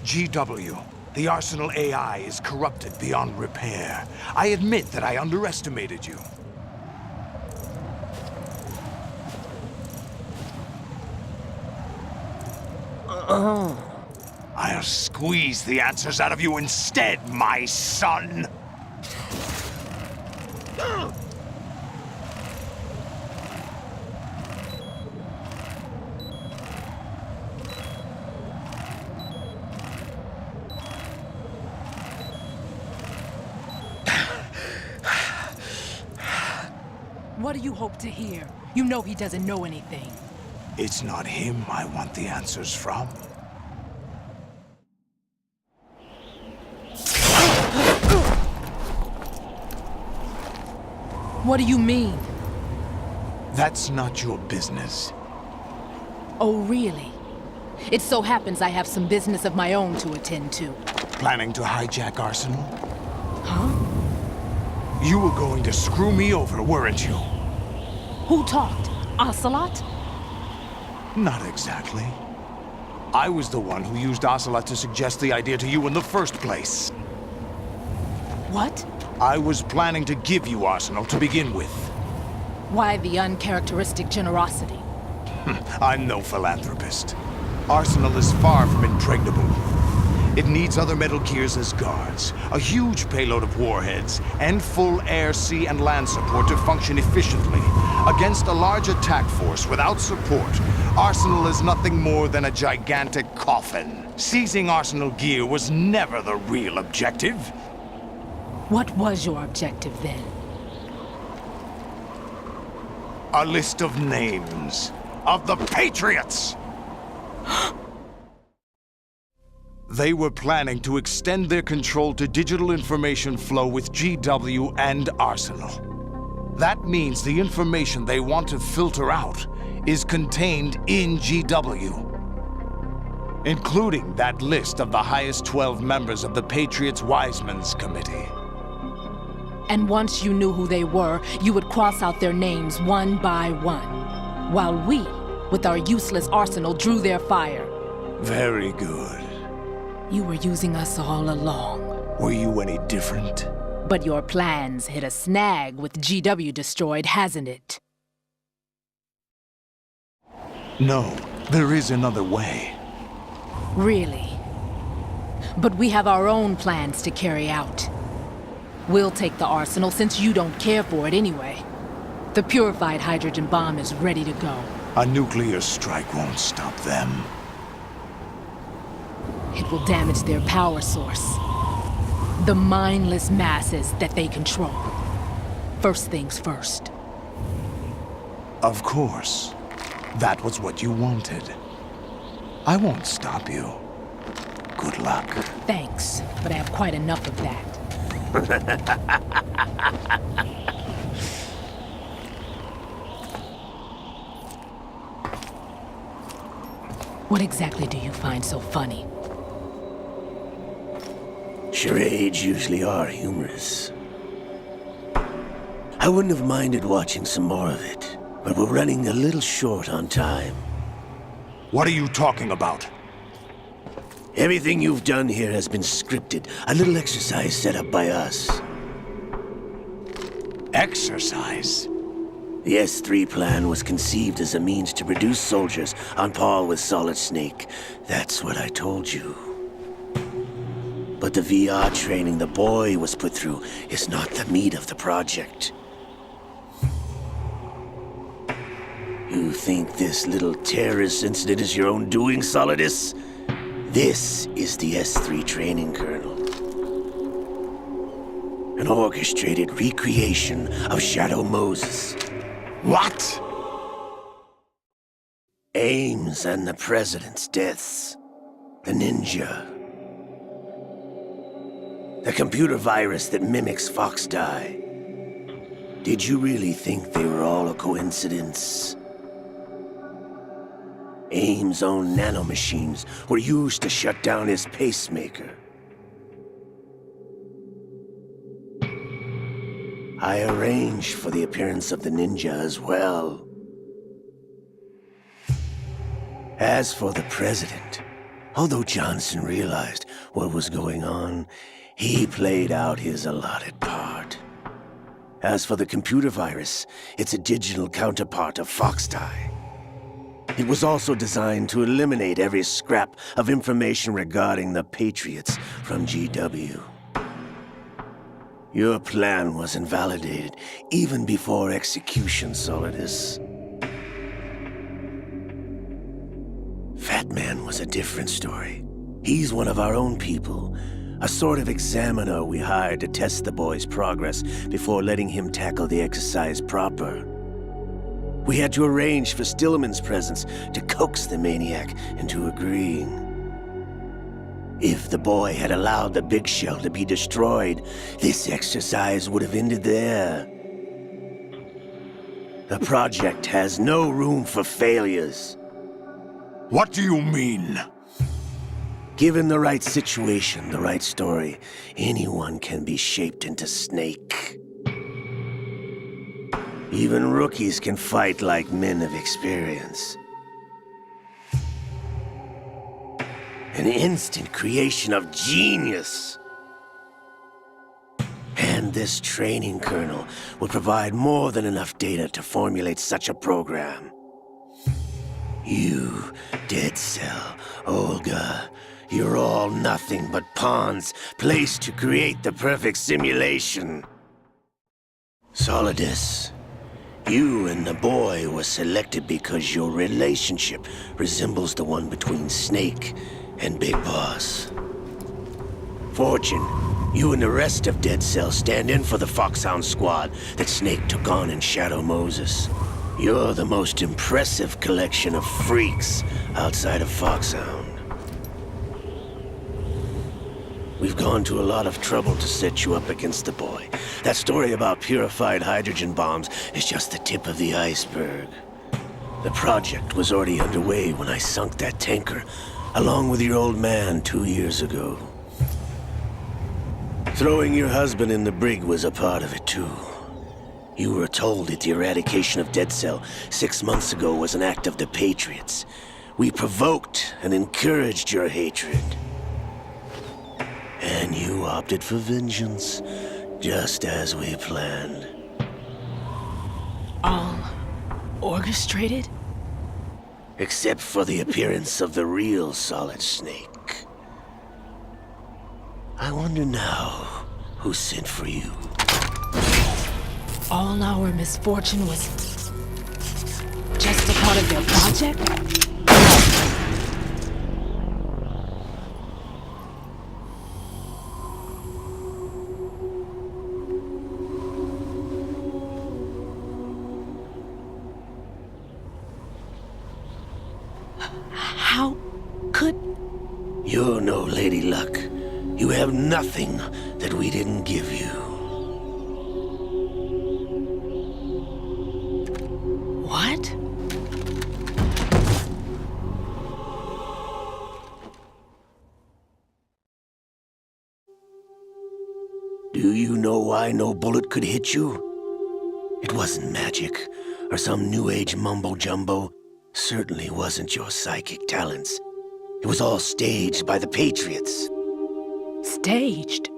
GW, the Arsenal AI is corrupted beyond repair. I admit that I underestimated you. I'll squeeze the answers out of you instead, my son! What do you hope to hear? You know he doesn't know anything. It's not him I want the answers from. What do you mean? That's not your business. Oh, really? It so happens I have some business of my own to attend to. Planning to hijack Arsenal? Huh? You were going to screw me over, weren't you? Who talked? Ocelot? Not exactly. I was the one who used Ocelot to suggest the idea to you in the first place. What? I was planning to give you Arsenal to begin with. Why the uncharacteristic generosity? I'm no philanthropist. Arsenal is far from impregnable. It needs other Metal Gears as guards, a huge payload of warheads, and full air, sea, and land support to function efficiently. Against a large attack force without support, Arsenal is nothing more than a gigantic coffin. Seizing Arsenal gear was never the real objective. What was your objective then? A list of names of the Patriots! They were planning to extend their control to digital information flow with GW and Arsenal. That means the information they want to filter out is contained in GW, including that list of the highest 12 members of the Patriots Wiseman's Committee. And once you knew who they were, you would cross out their names one by one, while we, with our useless arsenal, drew their fire. Very good. You were using us all along. Were you any different? But your plans hit a snag with GW destroyed, hasn't it? No, there is another way. Really? But we have our own plans to carry out. We'll take the arsenal since you don't care for it anyway. The purified hydrogen bomb is ready to go. A nuclear strike won't stop them. It will damage their power source. The mindless masses that they control. First things first. Of course. That was what you wanted. I won't stop you. Good luck. Thanks, but I have quite enough of that. What exactly do you find so funny? Charades usually are humorous. I wouldn't have minded watching some more of it, but we're running a little short on time. What are you talking about? Everything you've done here has been scripted. A little exercise set up by us. Exercise? The S3 plan was conceived as a means to produce soldiers on par with Solid Snake. That's what I told you. But the VR training the boy was put through is not the meat of the project. You think this little terrorist incident is your own doing, Solidus? This is the S3 training kernel. An orchestrated recreation of Shadow Moses. What? Ames and the President's deaths. The Ninja. The computer virus that mimics Foxdie. Did you really think they were all a coincidence? Ames' own nanomachines were used to shut down his pacemaker. I arranged for the appearance of the Ninja as well. As for the President, although Johnson realized what was going on, he played out his allotted part. As for the computer virus, it's a digital counterpart of Foxdie. It was also designed to eliminate every scrap of information regarding the Patriots from GW. Your plan was invalidated even before execution, Solidus. Fat Man was a different story. He's one of our own people, a sort of examiner we hired to test the boy's progress before letting him tackle the exercise proper. We had to arrange for Stillman's presence to coax the maniac into agreeing. If the boy had allowed the big shell to be destroyed, this exercise would have ended there. The project has no room for failures. What do you mean? Given the right situation, the right story, anyone can be shaped into Snake. Even rookies can fight like men of experience. An instant creation of genius. And this training kernel will provide more than enough data to formulate such a program. You, Dead Cell, Olga, you're all nothing but pawns placed to create the perfect simulation. Solidus, you and the boy were selected because your relationship resembles the one between Snake and Big Boss. Fortune, you and the rest of Dead Cell stand in for the Foxhound squad that Snake took on in Shadow Moses. You're the most impressive collection of freaks outside of Foxhound. We've gone to a lot of trouble to set you up against the boy. That story about purified hydrogen bombs is just the tip of the iceberg. The project was already underway when I sunk that tanker, along with your old man 2 years ago. Throwing your husband in the brig was a part of it too. You were told that the eradication of Dead Cell 6 months ago was an act of the Patriots. We provoked and encouraged your hatred. And you opted for vengeance, just as we planned. All orchestrated? Except for the appearance of the real Solid Snake. I wonder now who sent for you. All our misfortune was just a part of their project? How could... You're no Lady Luck. You have nothing that we didn't give you. What? Do you know why no bullet could hit you? It wasn't magic, or some new age mumbo-jumbo. Certainly wasn't your psychic talents. It was all staged by the Patriots. Staged?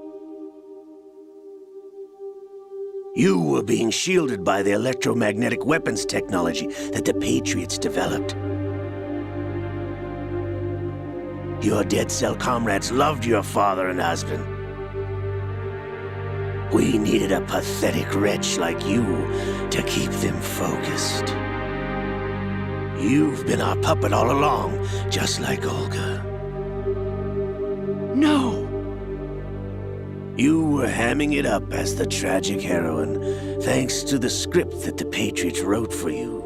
You were being shielded by the electromagnetic weapons technology that the Patriots developed. Your Dead Cell comrades loved your father and husband. We needed a pathetic wretch like you to keep them focused. You've been our puppet all along, just like Olga. No! You were hamming it up as the tragic heroine, thanks to the script that the Patriots wrote for you.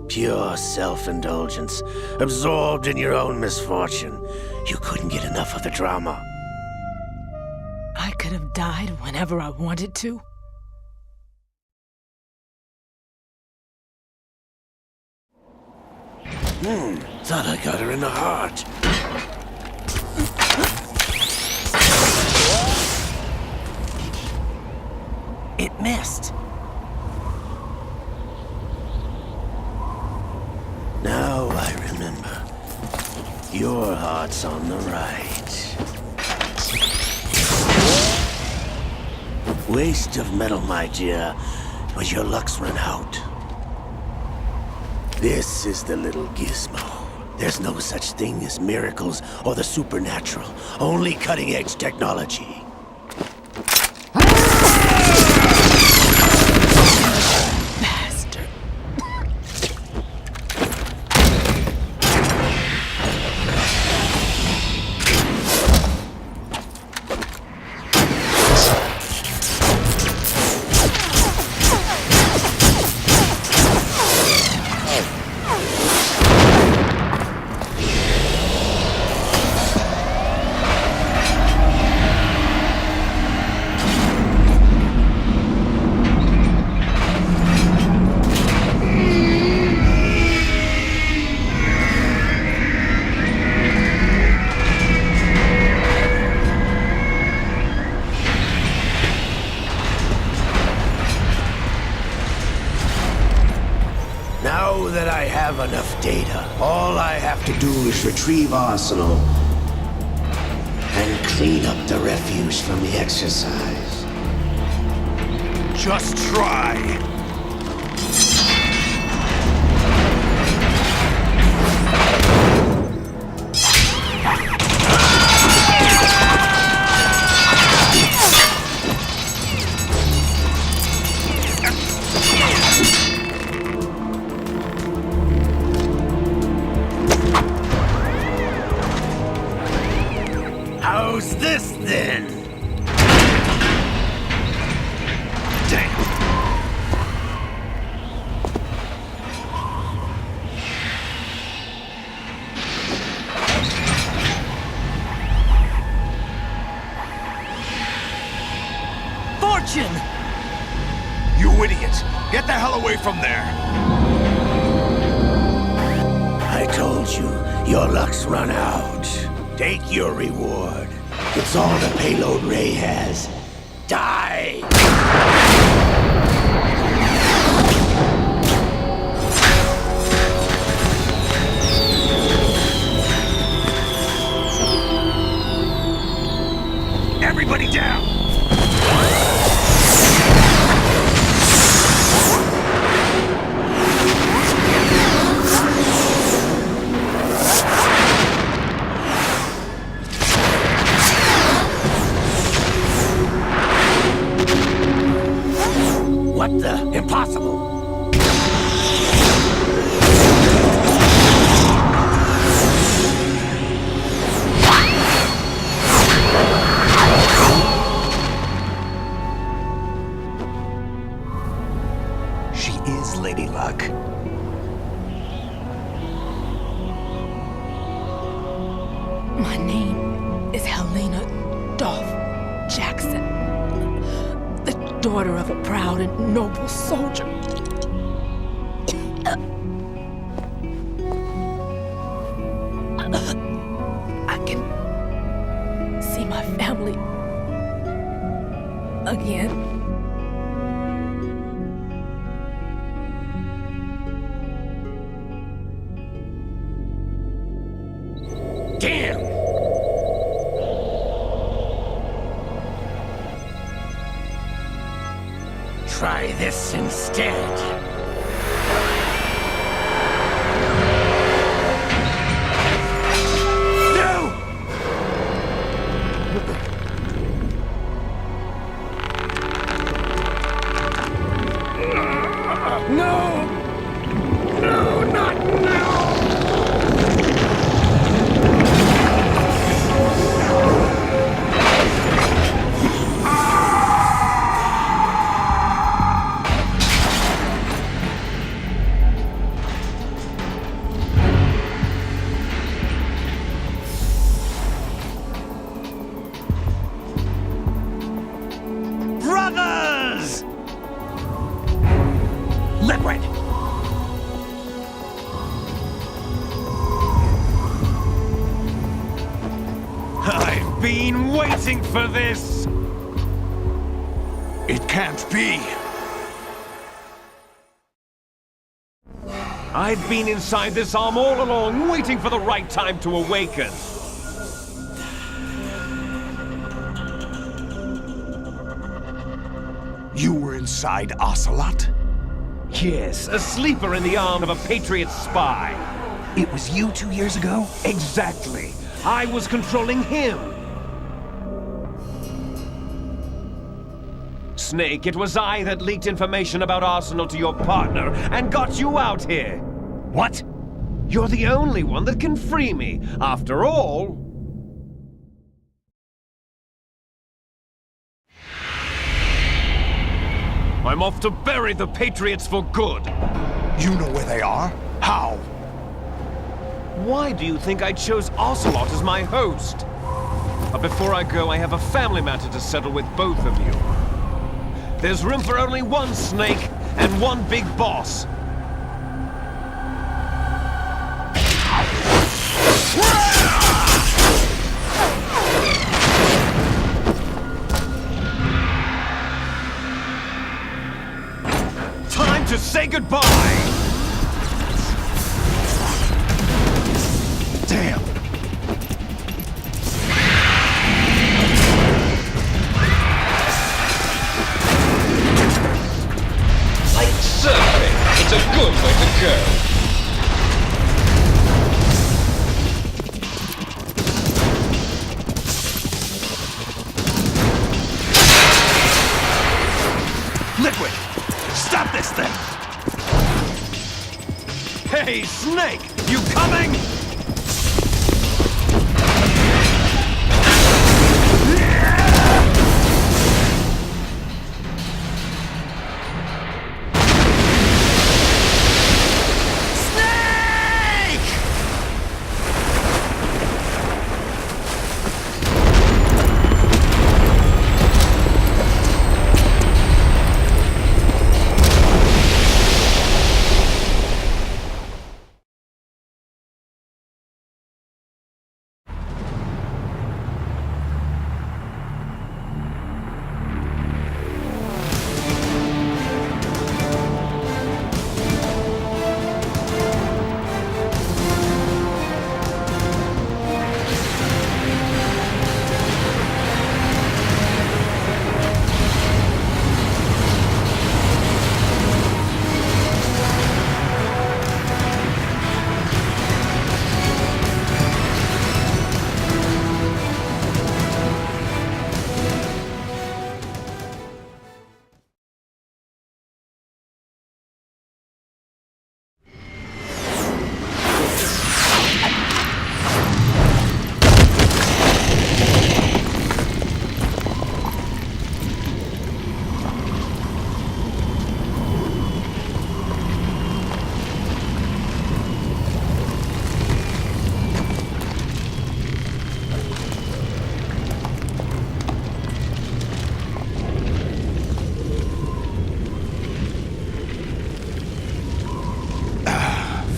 Pure self-indulgence, absorbed in your own misfortune. You couldn't get enough of the drama. I could have died whenever I wanted to. Thought I got her in the heart. It missed. Now I remember. Your heart's on the right. Waste of metal, my dear, but your luck's run out. This is the little gizmo. There's no such thing as miracles or the supernatural, only cutting-edge technology. Bastard. Now that I have enough data, all I have to do is retrieve Arsenal and clean up the refuse from the exercise. Just try. How's this then? Damn. Fortune! You idiot! Get the hell away from there! I told you, your luck's run out. Take your reward. It's all the payload Ray has. Die! Everybody down! What the? Impossible! She is Lady Luck. My name is Helena Dolph Jackson, the daughter of a proud and noble soldier. I can see my family again. Damn! Try this instead. No! No, not now! waiting for this! It can't be! I've been inside this arm all along, waiting for the right time to awaken. You were inside Ocelot? Yes, a sleeper in the arm of a Patriot spy. It was you 2 years ago? Exactly. I was controlling him. Snake, it was I that leaked information about Arsenal to your partner and got you out here. What? You're the only one that can free me. After all... I'm off to bury the Patriots for good. You know where they are? How? Why do you think I chose Ocelot as my host? But before I go, I have a family matter to settle with both of you. There's room for only one Snake and one big boss. Time to say goodbye! Damn! Like surfing, it's a good way to go. Liquid! Stop this thing! Hey, Snake! You coming?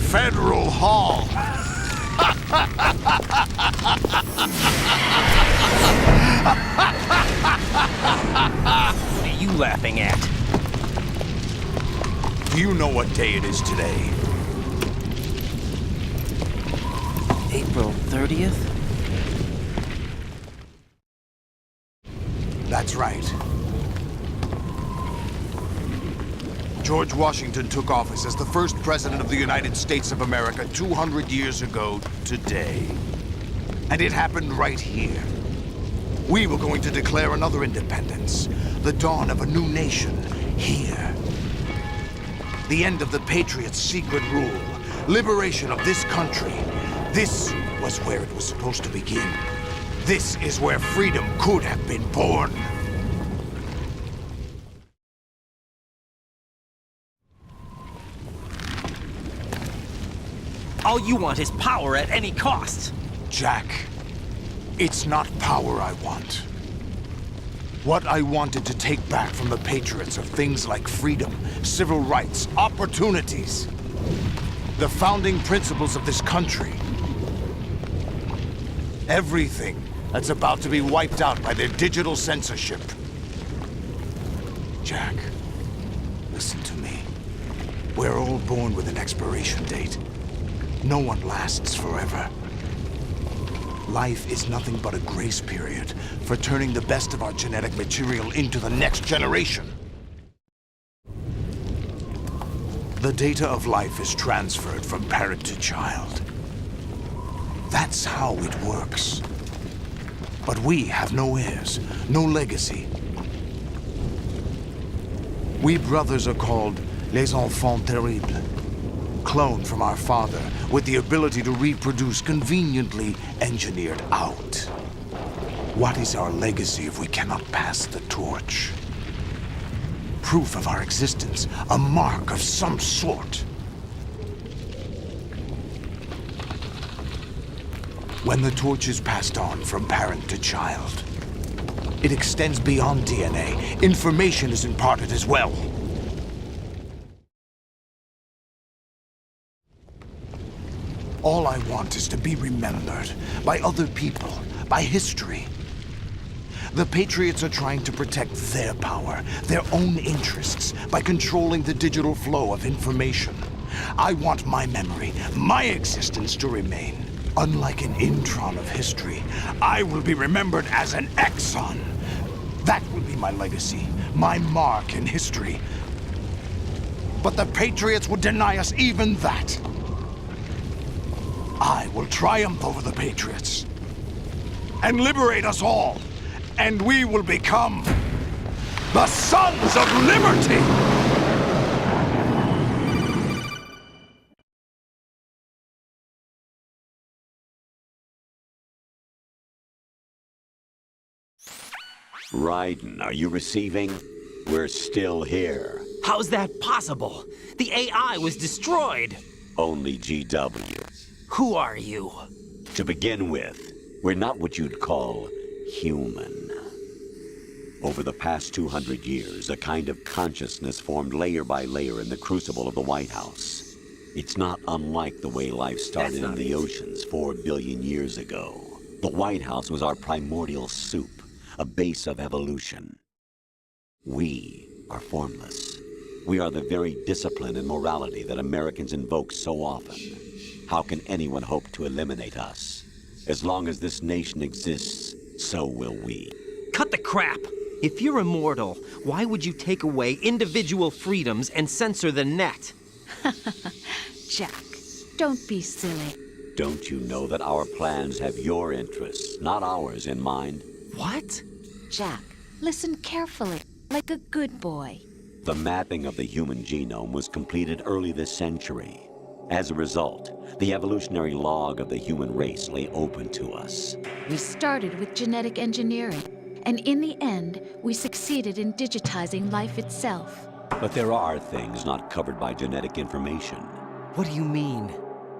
Federal Hall. What are you laughing at? Do you know what day it is today? April 30th? That's right. George Washington took office as the first president of the United States of America 200 years ago today. And it happened right here. We were going to declare another independence, the dawn of a new nation, here. The end of the Patriots' secret rule, liberation of this country. This was where it was supposed to begin. This is where freedom could have been born. All you want is power at any cost. Jack, it's not power I want. What I wanted to take back from the Patriots are things like freedom, civil rights, opportunities. The founding principles of this country. Everything that's about to be wiped out by their digital censorship. Jack, listen to me. We're all born with an expiration date. No one lasts forever. Life is nothing but a grace period for turning the best of our genetic material into the next generation. The data of life is transferred from parent to child. That's how it works. But we have no heirs, no legacy. We brothers are called les enfants terribles, cloned from our father with the ability to reproduce conveniently engineered out. What is our legacy if we cannot pass the torch? Proof of our existence, a mark of some sort. When the torch is passed on from parent to child, it extends beyond DNA. Information is imparted as well. All I want is to be remembered by other people, by history. The Patriots are trying to protect their power, their own interests, by controlling the digital flow of information. I want my memory, my existence to remain. Unlike an intron of history, I will be remembered as an exon. That will be my legacy, my mark in history. But the Patriots would deny us even that. I will triumph over the Patriots and liberate us all, and we will become the Sons of Liberty! Raiden, are you receiving? We're still here. How's that possible? The AI was destroyed. Only GW. Who are you? To begin with, we're not what you'd call human. Over the past 200 years, a kind of consciousness formed layer by layer in the crucible of the White House. It's not unlike the way life started in the oceans 4 billion years ago. The White House was our primordial soup, a base of evolution. We are formless. We are the very discipline and morality that Americans invoke so often. How can anyone hope to eliminate us? As long as this nation exists, so will we. Cut the crap! If you're immortal, why would you take away individual freedoms and censor the net? Jack, don't be silly. Don't you know that our plans have your interests, not ours, in mind? What? Jack, listen carefully, like a good boy. The mapping of the human genome was completed early this century. As a result, the evolutionary log of the human race lay open to us. We started with genetic engineering, and in the end, we succeeded in digitizing life itself. But there are things not covered by genetic information. What do you mean?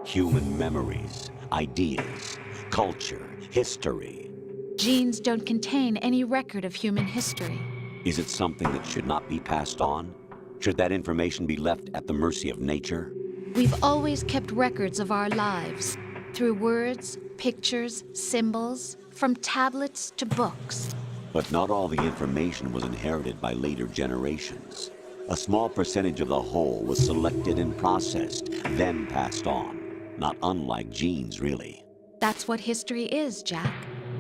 Human memories, ideas, culture, history. Genes don't contain any record of human history. Is it something that should not be passed on? Should that information be left at the mercy of nature? We've always kept records of our lives, through words, pictures, symbols, from tablets to books. But not all the information was inherited by later generations. A small percentage of the whole was selected and processed, then passed on. Not unlike genes, really. That's what history is, Jack.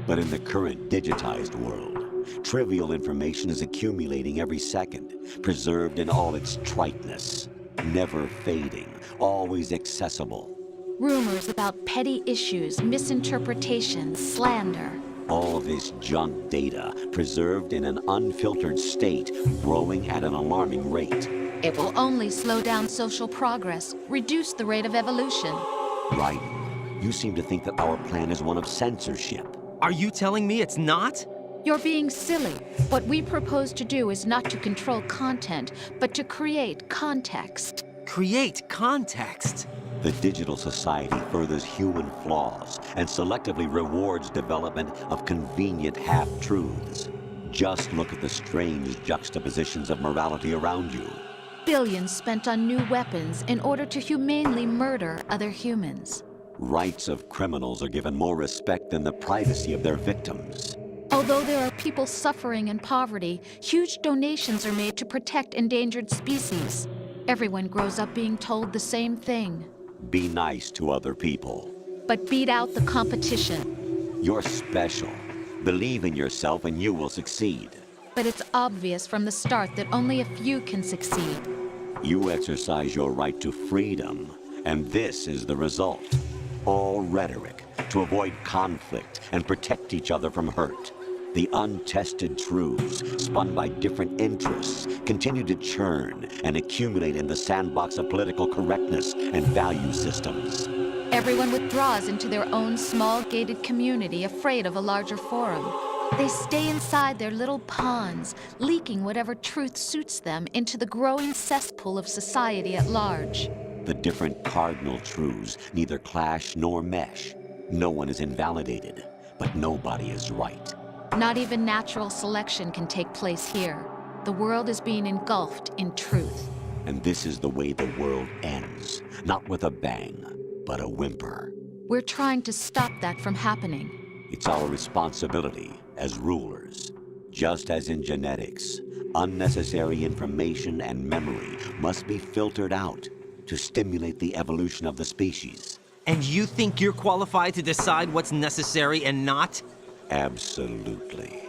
But in the current digitized world, trivial information is accumulating every second, preserved in all its triteness, never fading, always accessible. Rumors about petty issues, misinterpretations, slander. All this junk data, preserved in an unfiltered state, growing at an alarming rate. It will only slow down social progress, reduce the rate of evolution. Right. You seem to think that our plan is one of censorship. Are you telling me it's not? You're being silly. What we propose to do is not to control content, but to create context. Create context? The digital society furthers human flaws and selectively rewards development of convenient half-truths. Just look at the strange juxtapositions of morality around you. Billions spent on new weapons in order to humanely murder other humans. Rights of criminals are given more respect than the privacy of their victims. Although there are people suffering in poverty, huge donations are made to protect endangered species. Everyone grows up being told the same thing. Be nice to other people. But beat out the competition. You're special. Believe in yourself and you will succeed. But it's obvious from the start that only a few can succeed. You exercise your right to freedom, and this is the result. All rhetoric to avoid conflict and protect each other from hurt. The untested truths, spun by different interests, continue to churn and accumulate in the sandbox of political correctness and value systems. Everyone withdraws into their own small gated community, afraid of a larger forum. They stay inside their little ponds, leaking whatever truth suits them into the growing cesspool of society at large. The different cardinal truths neither clash nor mesh. No one is invalidated, but nobody is right. Not even natural selection can take place here. The world is being engulfed in truth. And this is the way the world ends. Not with a bang, but a whimper. We're trying to stop that from happening. It's our responsibility as rulers. Just as in genetics, unnecessary information and memory must be filtered out to stimulate the evolution of the species. And you think you're qualified to decide what's necessary and not? Absolutely.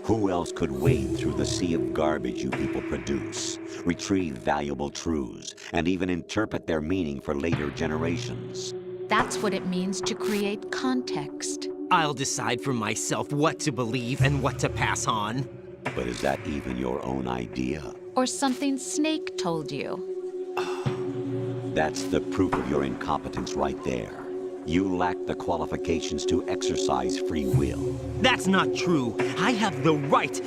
Who else could wade through the sea of garbage you people produce, retrieve valuable truths, and even interpret their meaning for later generations? That's what it means to create context. I'll decide for myself what to believe and what to pass on. But is that even your own idea? Or something Snake told you? That's the proof of your incompetence right there. You lack the qualifications to exercise free will. That's not true. I have the right.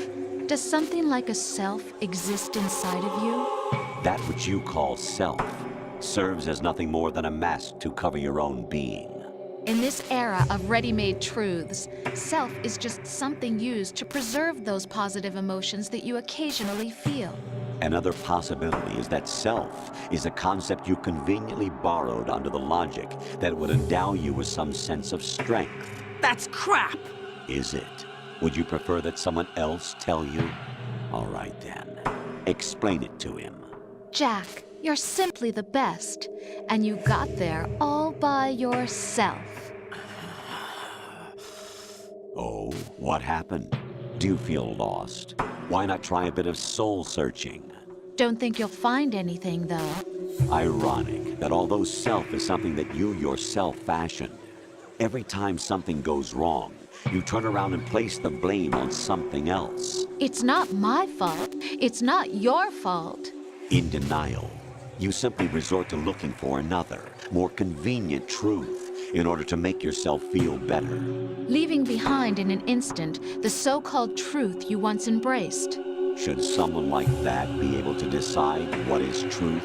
Does something like a self exist inside of you? That which you call self serves as nothing more than a mask to cover your own being. In this era of ready-made truths, self is just something used to preserve those positive emotions that you occasionally feel. Another possibility is that self is a concept you conveniently borrowed under the logic that would endow you with some sense of strength. That's crap! Is it? Would you prefer that someone else tell you? All right then. Explain it to him. Jack, you're simply the best, and you got there all by yourself. Oh, what happened? Do you feel lost? Why not try a bit of soul searching? Don't think you'll find anything, though. Ironic that although self is something that you yourself fashioned, every time something goes wrong, you turn around and place the blame on something else. It's not my fault. It's not your fault. In denial, you simply resort to looking for another, more convenient truth in order to make yourself feel better. Leaving behind in an instant the so-called truth you once embraced. Should someone like that be able to decide what is truth?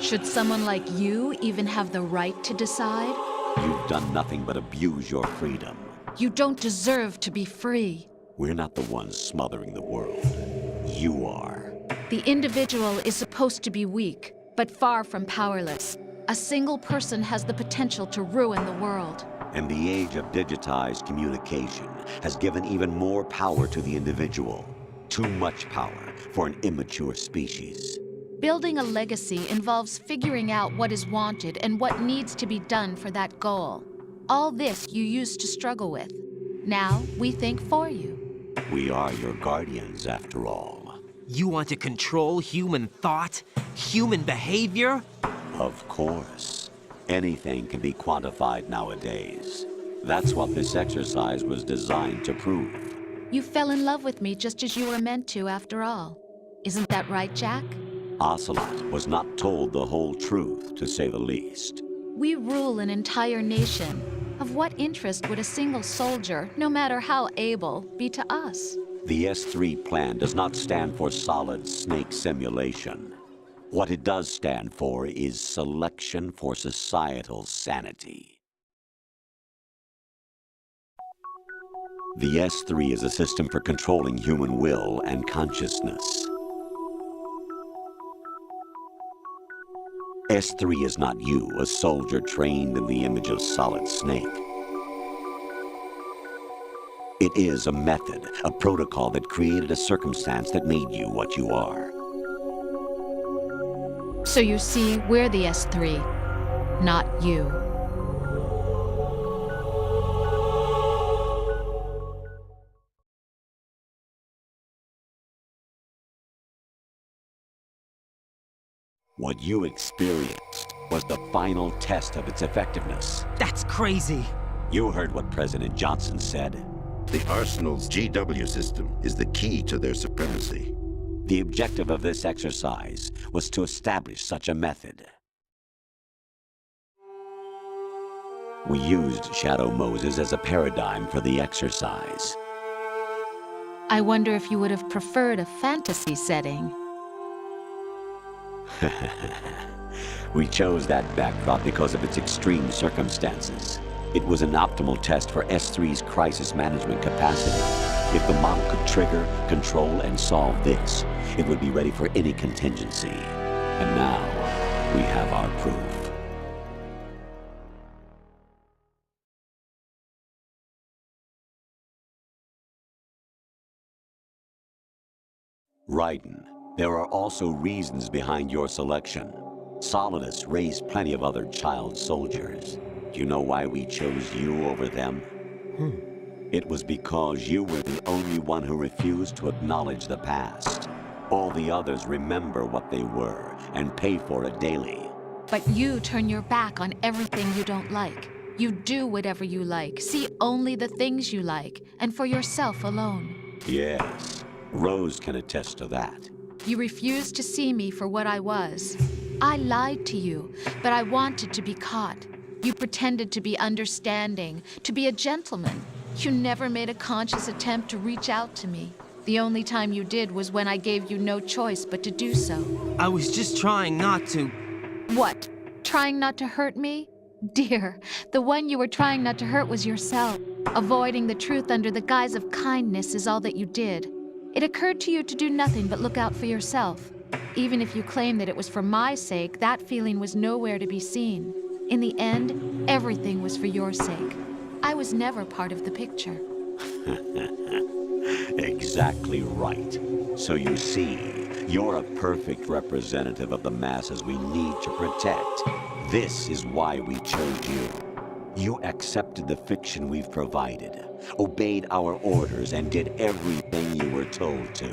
Should someone like you even have the right to decide? You've done nothing but abuse your freedom. You don't deserve to be free. We're not the ones smothering the world. You are. The individual is supposed to be weak, but far from powerless. A single person has the potential to ruin the world. And the age of digitized communication has given even more power to the individual. Too much power for an immature species. Building a legacy involves figuring out what is wanted and what needs to be done for that goal. All this you used to struggle with. Now we think for you. We are your guardians, after all. You want to control human thought? Human behavior? Of course. Anything can be quantified nowadays. That's what this exercise was designed to prove. You fell in love with me just as you were meant to, after all. Isn't that right, Jack? Ocelot was not told the whole truth, to say the least. We rule an entire nation. Of what interest would a single soldier, no matter how able, be to us? The S3 plan does not stand for solid snake simulation. What it does stand for is selection for societal sanity. The S3 is a system for controlling human will and consciousness. S3 is not you, a soldier trained in the image of Solid Snake. It is a method, a protocol that created a circumstance that made you what you are. So you see, we're the S3, not you. What you experienced was the final test of its effectiveness. That's crazy. You heard what President Johnson said. The Arsenal's GW system is the key to their supremacy. The objective of this exercise was to establish such a method. We used Shadow Moses as a paradigm for the exercise. I wonder if you would have preferred a fantasy setting. We chose that backdrop because of its extreme circumstances. It was an optimal test for S3's crisis management capacity. If the model could trigger, control, and solve this, it would be ready for any contingency. And now, we have our proof. Raiden, there are also reasons behind your selection. Solidus raised plenty of other child soldiers. Do you know why we chose you over them? It was because you were the only one who refused to acknowledge the past. All the others remember what they were and pay for it daily. But you turn your back on everything you don't like. You do whatever you like, see only the things you like, and for yourself alone. Yes, Rose can attest to that. You refused to see me for what I was. I lied to you, but I wanted to be caught. You pretended to be understanding, to be a gentleman. You never made a conscious attempt to reach out to me. The only time you did was when I gave you no choice but to do so. I was just trying not to. What? Trying not to hurt me? Dear, the one you were trying not to hurt was yourself. Avoiding the truth under the guise of kindness is all that you did. It occurred to you to do nothing but look out for yourself. Even if you claim that it was for my sake, that feeling was nowhere to be seen. In the end, everything was for your sake. I was never part of the picture. Exactly right. So you see, you're a perfect representative of the masses we need to protect. This is why we chose you. You accepted the fiction we've provided, obeyed our orders, and did everything you were told to.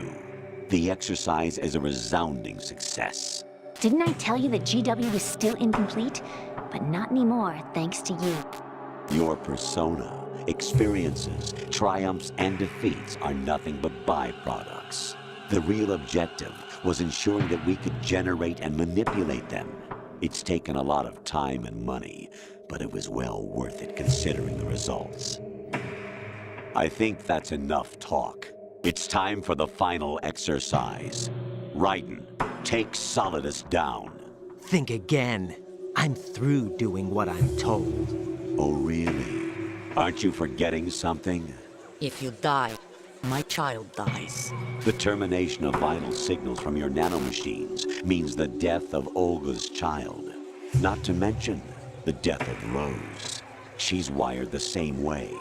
The exercise is a resounding success. Didn't I tell you that GW was still incomplete? But not anymore, thanks to you. Your persona, experiences, triumphs, and defeats are nothing but byproducts. The real objective was ensuring that we could generate and manipulate them. It's taken a lot of time and money, but it was well worth it considering the results. I think that's enough talk. It's time for the final exercise. Raiden, take Solidus down. Think again. I'm through doing what I'm told. Oh, really? Aren't you forgetting something? If you die, my child dies. The termination of vital signals from your nanomachines means the death of Olga's child. Not to mention the death of Rose. She's wired the same way.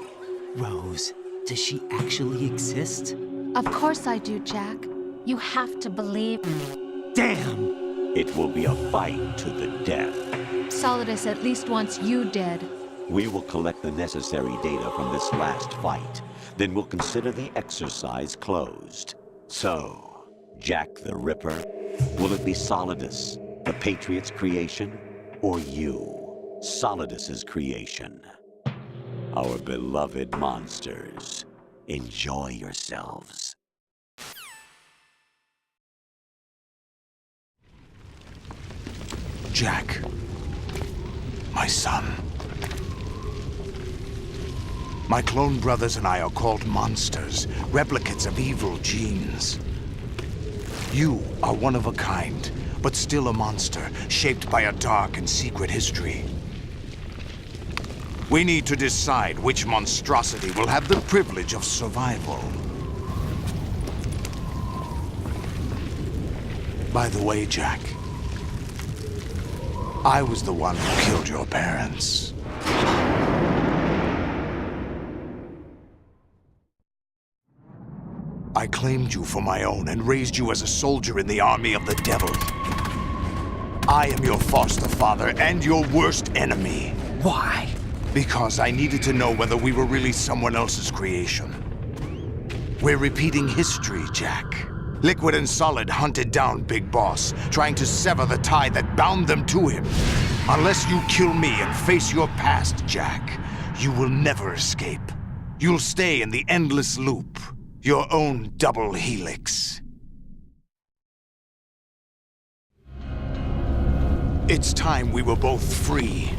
Rose, does she actually exist? Of course I do, Jack. You have to believe me. Damn! It will be a fight to the death. Solidus at least wants you dead. We will collect the necessary data from this last fight. Then we'll consider the exercise closed. So, Jack the Ripper, will it be Solidus, the Patriot's creation, or you, Solidus's creation? Our beloved monsters, enjoy yourselves. Jack, my son. My clone brothers and I are called monsters, replicates of evil genes. You are one of a kind, but still a monster, shaped by a dark and secret history. We need to decide which monstrosity will have the privilege of survival. By the way, Jack, I was the one who killed your parents. I claimed you for my own and raised you as a soldier in the army of the devil. I am your foster father and your worst enemy. Why? Because I needed to know whether we were really someone else's creation. We're repeating history, Jack. Liquid and Solid hunted down Big Boss, trying to sever the tie that bound them to him. Unless you kill me and face your past, Jack, you will never escape. You'll stay in the endless loop, your own double helix. It's time we were both free.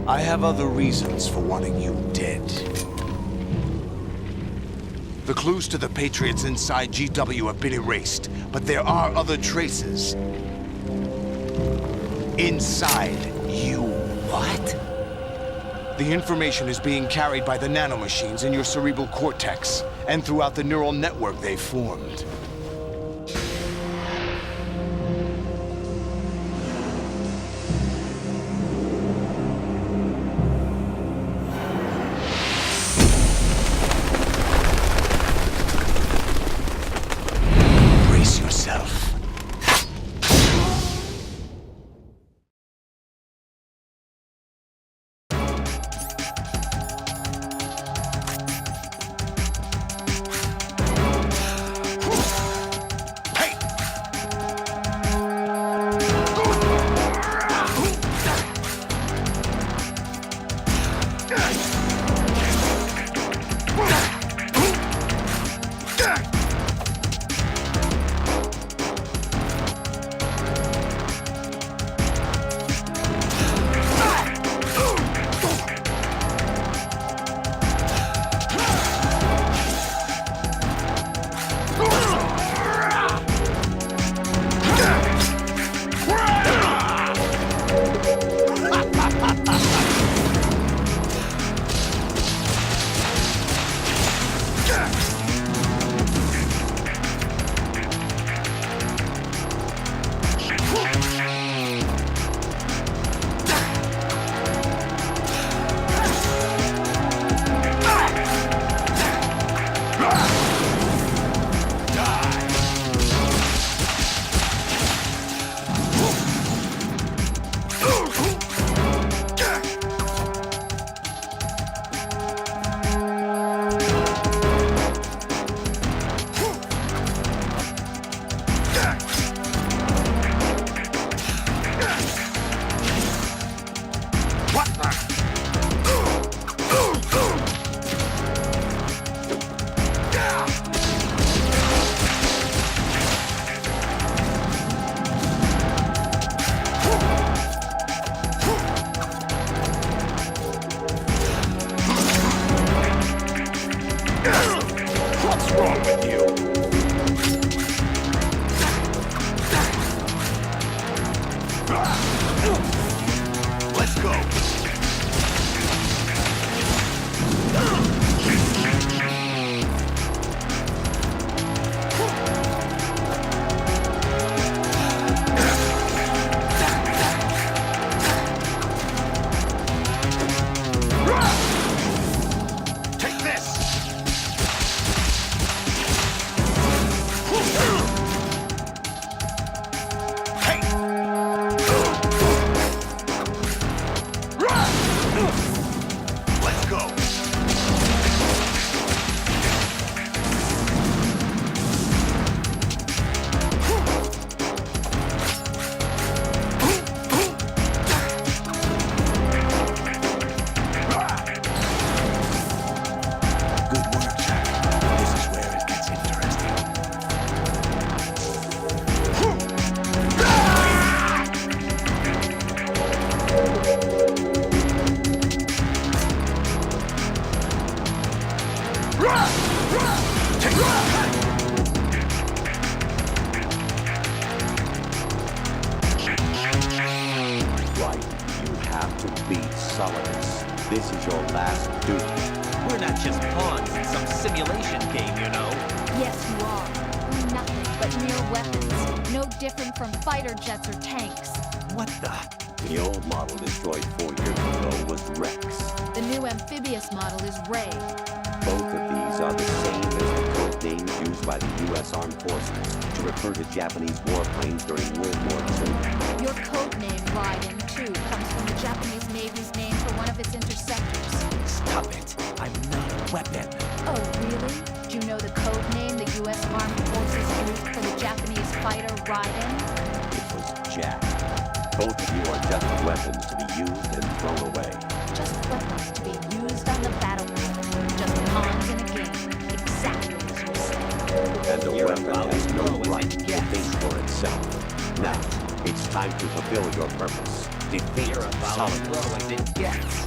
I have other reasons for wanting you dead. The clues to the Patriots inside GW have been erased, but there are other traces. Inside you. What? The information is being carried by the nanomachines in your cerebral cortex, and throughout the neural network they've formed. Solidus, this is your last duty. We're not just pawns in some simulation game, you know. Yes, you are. We're nothing but mere weapons. No different from fighter jets or tanks. What the? The old model destroyed 4 years ago was Rex. The new amphibious model is Ray. Both of these are the same as the code names used by the U.S. Armed Forces to refer to Japanese warplanes during World War II. Your code name, Raiden, too, comes from the Japanese Navy's name for one of its interceptors. Stop it. I'm not a weapon. Oh, really? Do you know the code name the U.S. Armed Forces used for the Japanese fighter Raiden? It was Jack. Both of you are just weapons to be used and thrown away. Just weapons to be used on the battlefield. Just pawns in a game. Exactly as you say. And the weapon has no right to think for itself. Now, it's time to fulfill your purpose. Defeat Solidus. As it gets.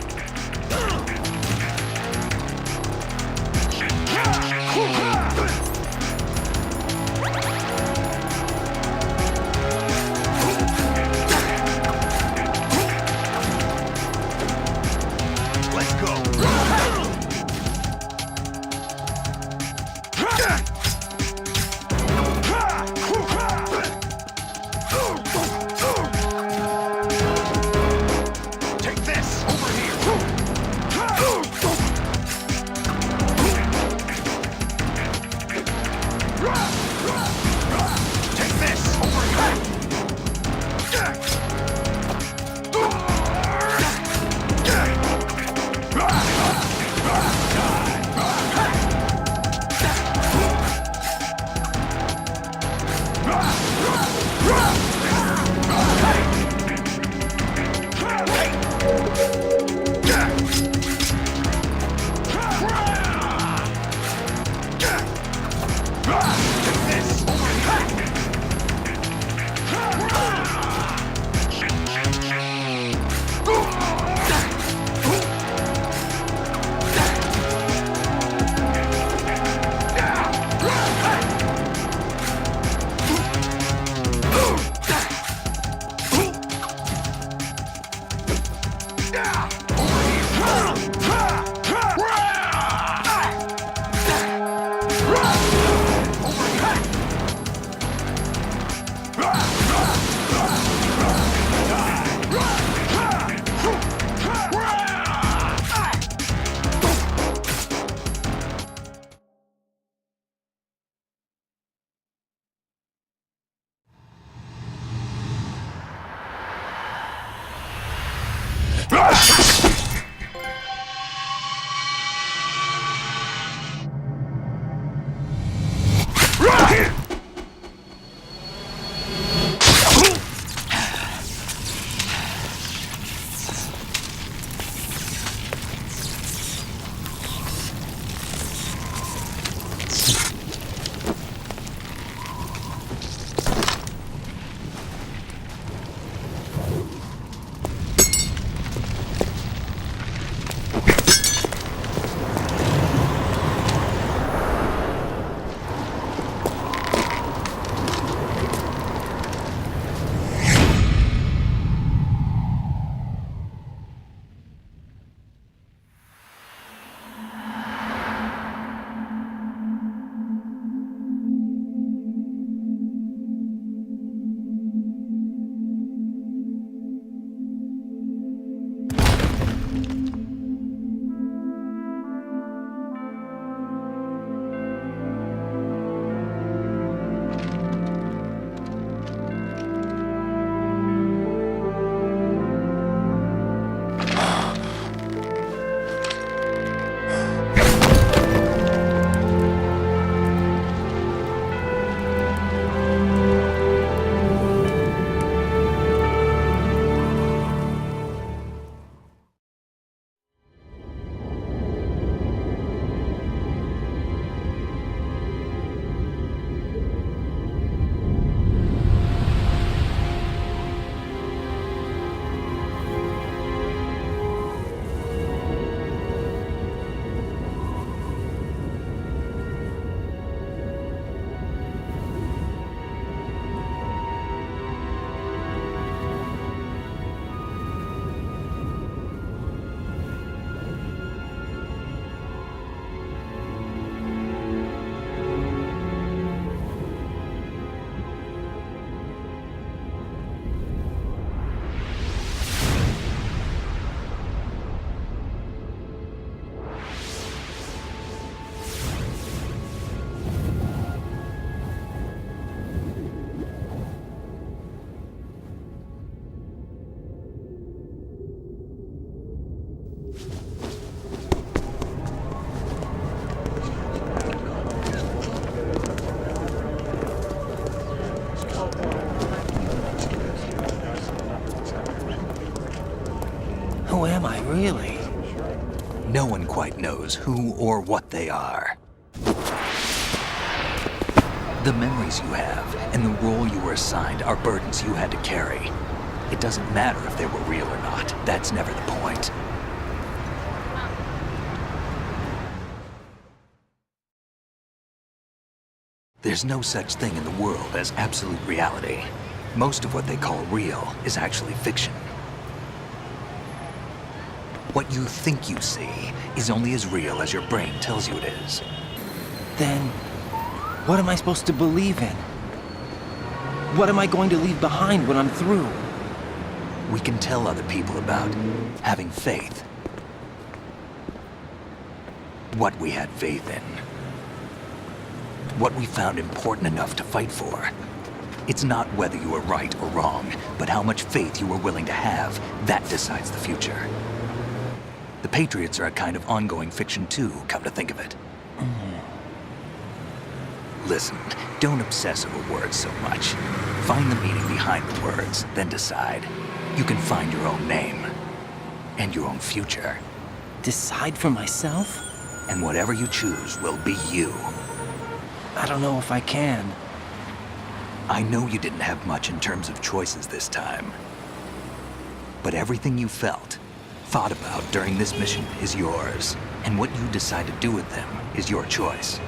Let's go! Take this! Over here! No one quite knows who or what they are. The memories you have and the role you were assigned are burdens you had to carry. It doesn't matter if they were real or not. That's never the point. There's no such thing in the world as absolute reality. Most of what they call real is actually fiction. What you think you see is only as real as your brain tells you it is. Then, what am I supposed to believe in? What am I going to leave behind when I'm through? We can tell other people about having faith. What we had faith in. What we found important enough to fight for. It's not whether you were right or wrong, but how much faith you were willing to have. That decides the future. The Patriots are a kind of ongoing fiction too, come to think of it. Listen, don't obsess over words so much. Find the meaning behind the words, then decide. You can find your own name. And your own future. Decide for myself? And whatever you choose will be you. I don't know if I can. I know you didn't have much in terms of choices this time. But everything you felt, thought about during this mission is yours. And what you decide to do with them is your choice.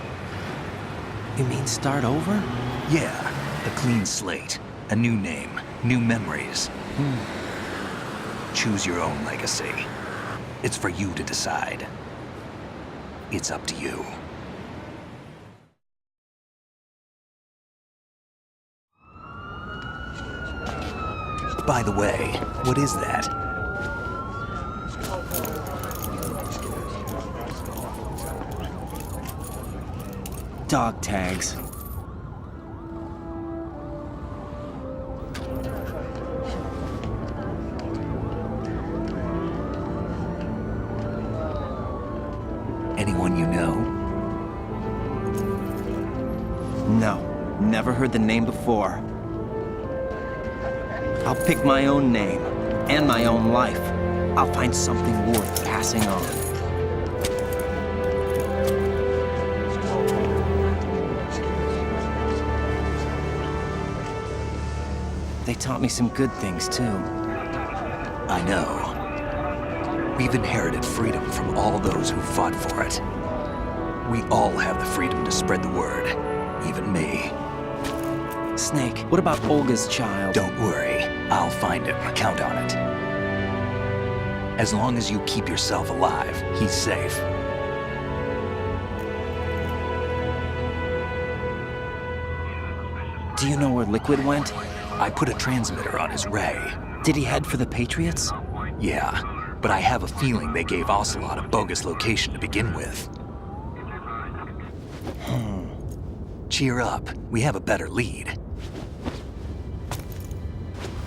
You mean start over? Yeah, a clean slate, a new name, new memories. Choose your own legacy. It's for you to decide. It's up to you. By the way, what is that? Dog tags. Anyone you know? No, never heard the name before. I'll pick my own name, and my own life. I'll find something worth passing on. They taught me some good things, too. I know. We've inherited freedom from all those who fought for it. We all have the freedom to spread the word, even me. Snake, what about Olga's child? Don't worry. I'll find him. Count on it. As long as you keep yourself alive, he's safe. Do you know where Liquid went? I put a transmitter on his ray. Did he head for the Patriots? Yeah, but I have a feeling they gave Ocelot a bogus location to begin with. Cheer up. We have a better lead.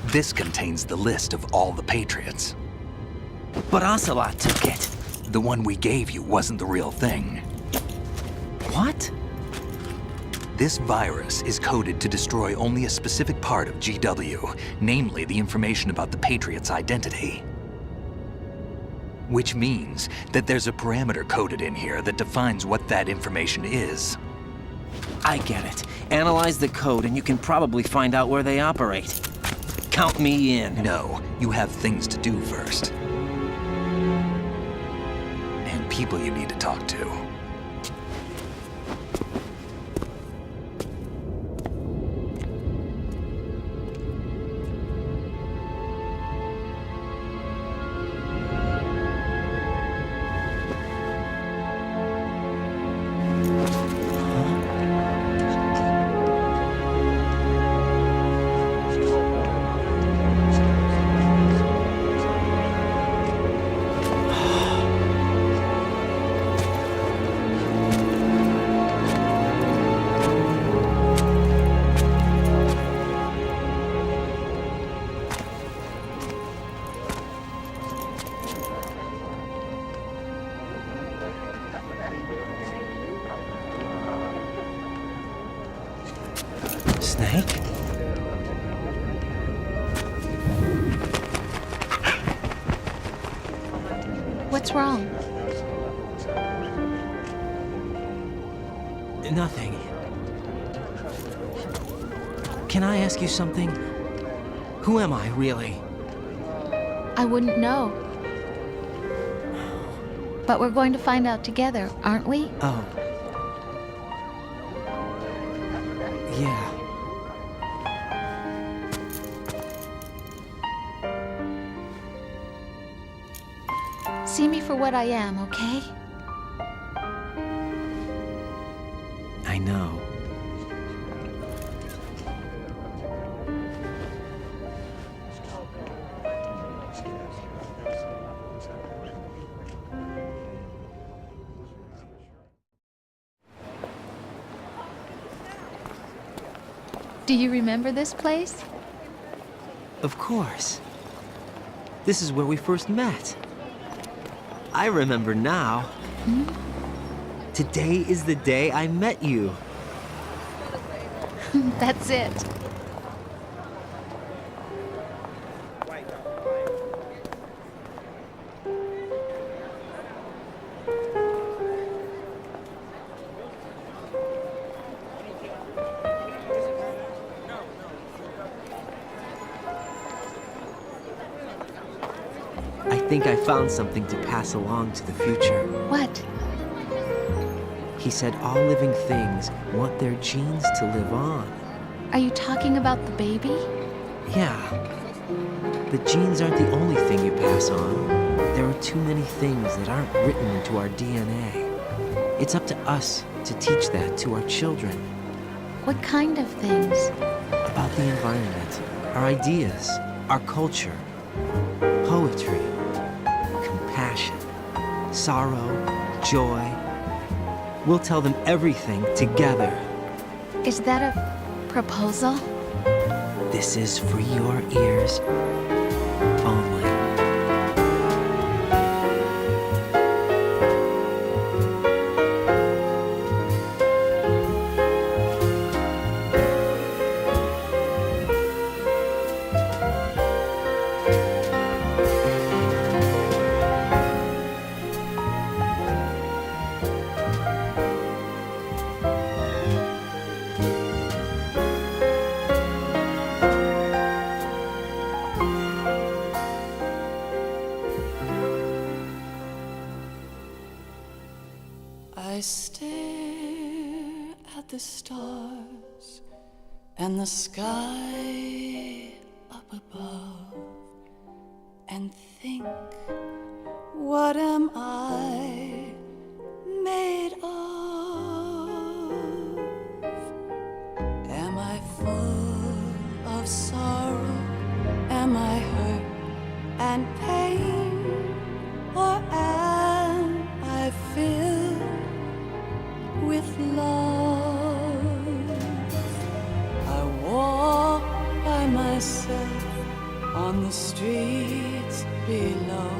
This contains the list of all the Patriots. But Ocelot took it. The one we gave you wasn't the real thing. What? This virus is coded to destroy only a specific part of GW, namely the information about the Patriots' identity. Which means that there's a parameter coded in here that defines what that information is. I get it. Analyze the code and you can probably find out where they operate. Count me in. No, you have things to do first. And people you need to talk to. Snake? What's wrong? Nothing. Can I ask you something? Who am I, really? I wouldn't know. But we're going to find out together, aren't we? Oh. Yeah. See me for what I am, okay? I know. Do you remember this place? Of course. This is where we first met. I remember now. Today is the day I met you. That's it. I think I found something to pass along to the future. What? He said all living things want their genes to live on. Are you talking about the baby? Yeah. The genes aren't the only thing you pass on. There are too many things that aren't written into our DNA. It's up to us to teach that to our children. What kind of things? About the environment, our ideas, our culture, poetry, compassion, sorrow, joy. We'll tell them everything together. Is that a proposal? This is for your ears only. I stare at the stars and the sky up above and think, what am I made of? Am I full of sorrow? Am I hurt and pain? Or am I filled with love? I walk by myself on the streets below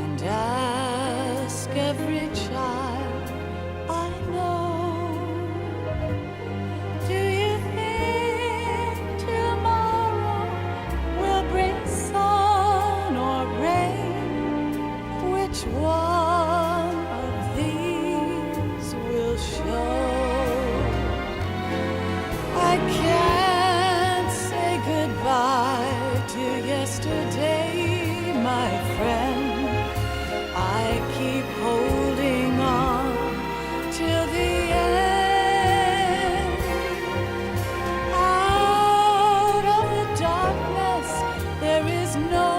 and ask every child I know, do you think tomorrow will bring sun or rain? Which one of these will show? I can't say goodbye to yesterday, my friend. I keep holding on till the end. Out of the darkness, there is no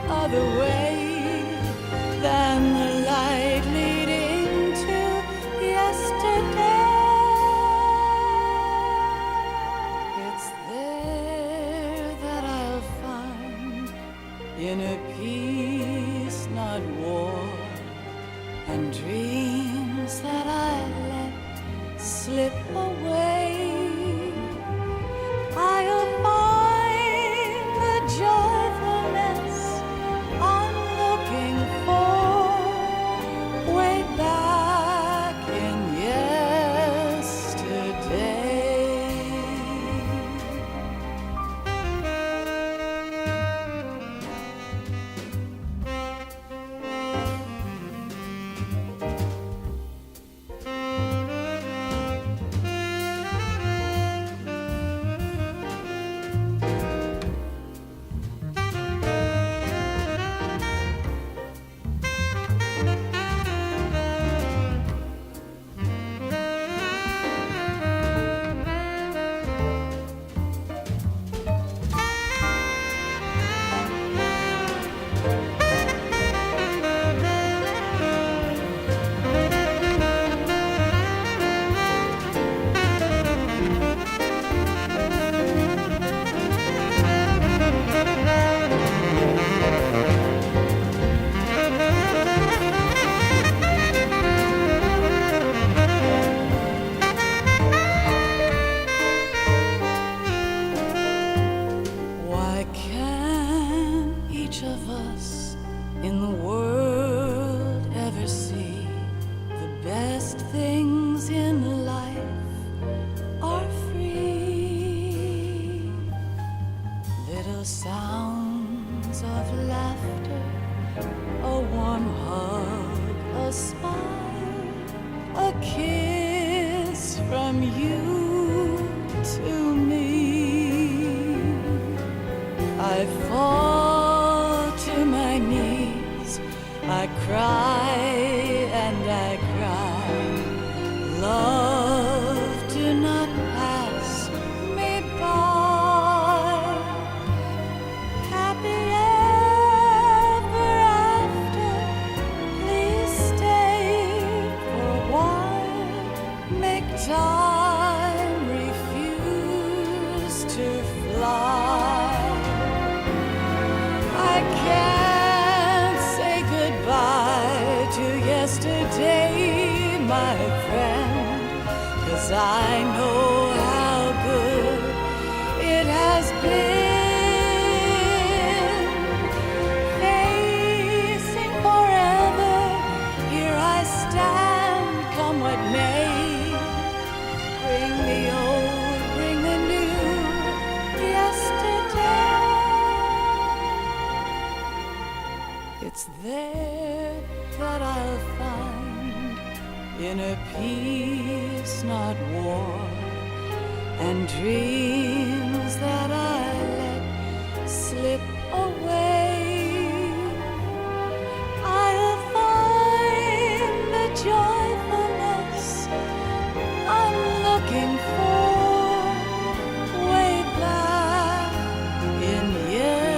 other way than the light leading to yesterday. It's there that I'll find inner peace, not war, and dreams that I let slip away. I'll find the joyfulness I'm looking for way back in yesterday. you to me. I fall to my knees, I cry and I cry. Love, do not pass me by. Happy ever after, please stay for a while. Make time refuse to fly. I can't say goodbye to yesterday, my friend, 'cause I know how good it has been. Facing forever, here I stand, come what may. Bring the old, bring the new, yesterday. It's there that I'll find inner peace, not war, and dreams that I let slip away. I'll find the joyfulness I'm looking for way back in yesterday.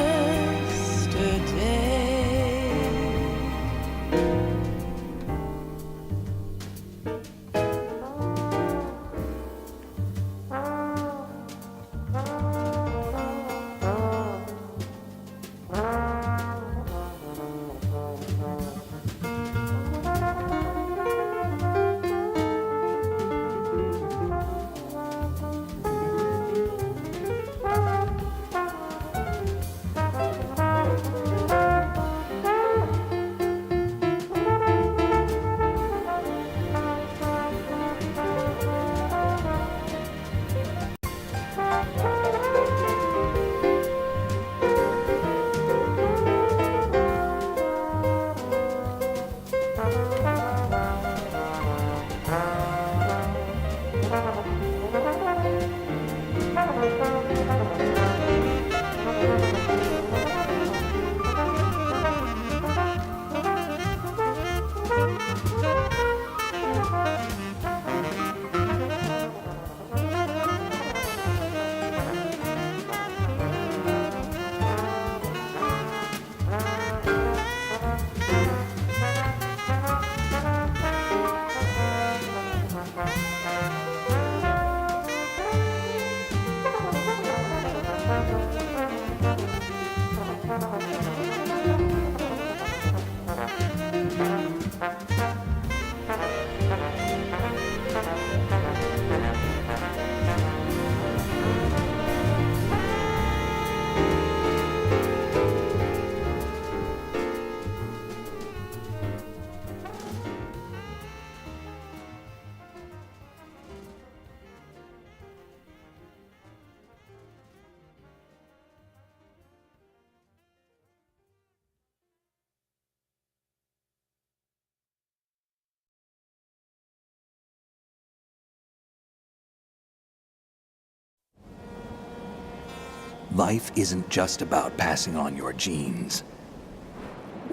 Life isn't just about passing on your genes.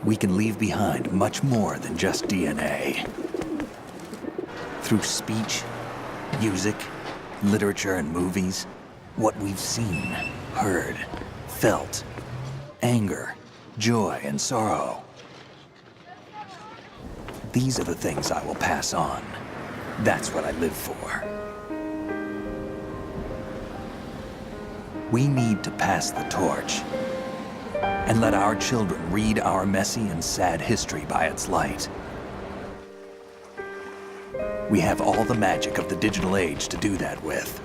We can leave behind much more than just DNA. Through speech, music, literature, and movies, what we've seen, heard, felt, anger, joy, and sorrow. These are the things I will pass on. That's what I live for. We need to pass the torch and let our children read our messy and sad history by its light. We have all the magic of the digital age to do that with.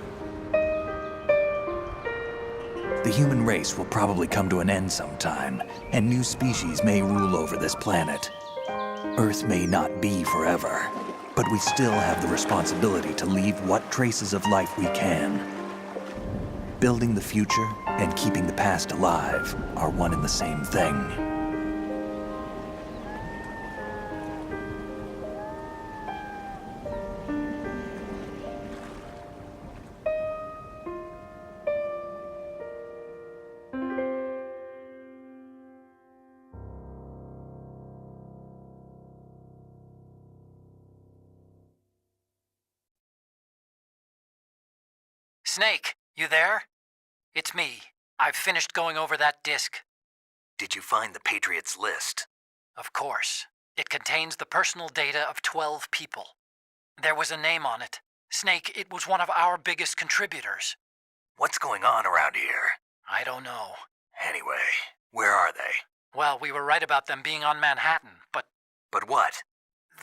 The human race will probably come to an end sometime, and new species may rule over this planet. Earth may not be forever, but we still have the responsibility to leave what traces of life we can. Building the future and keeping the past alive are one and the same thing. Snake, you there? It's me. I've finished going over that disk. Did you find the Patriots list? Of course. It contains the personal data of 12 people. There was a name on it. Snake, it was one of our biggest contributors. What's going on around here? I don't know. Anyway, where are they? Well, we were right about them being on Manhattan, but... But what?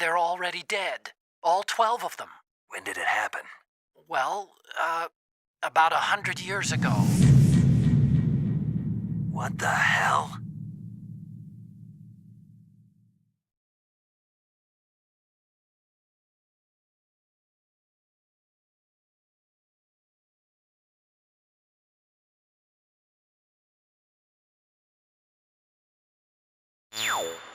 They're already dead. All 12 of them. When did it happen? Well, about 100 years ago. What the hell? Ow.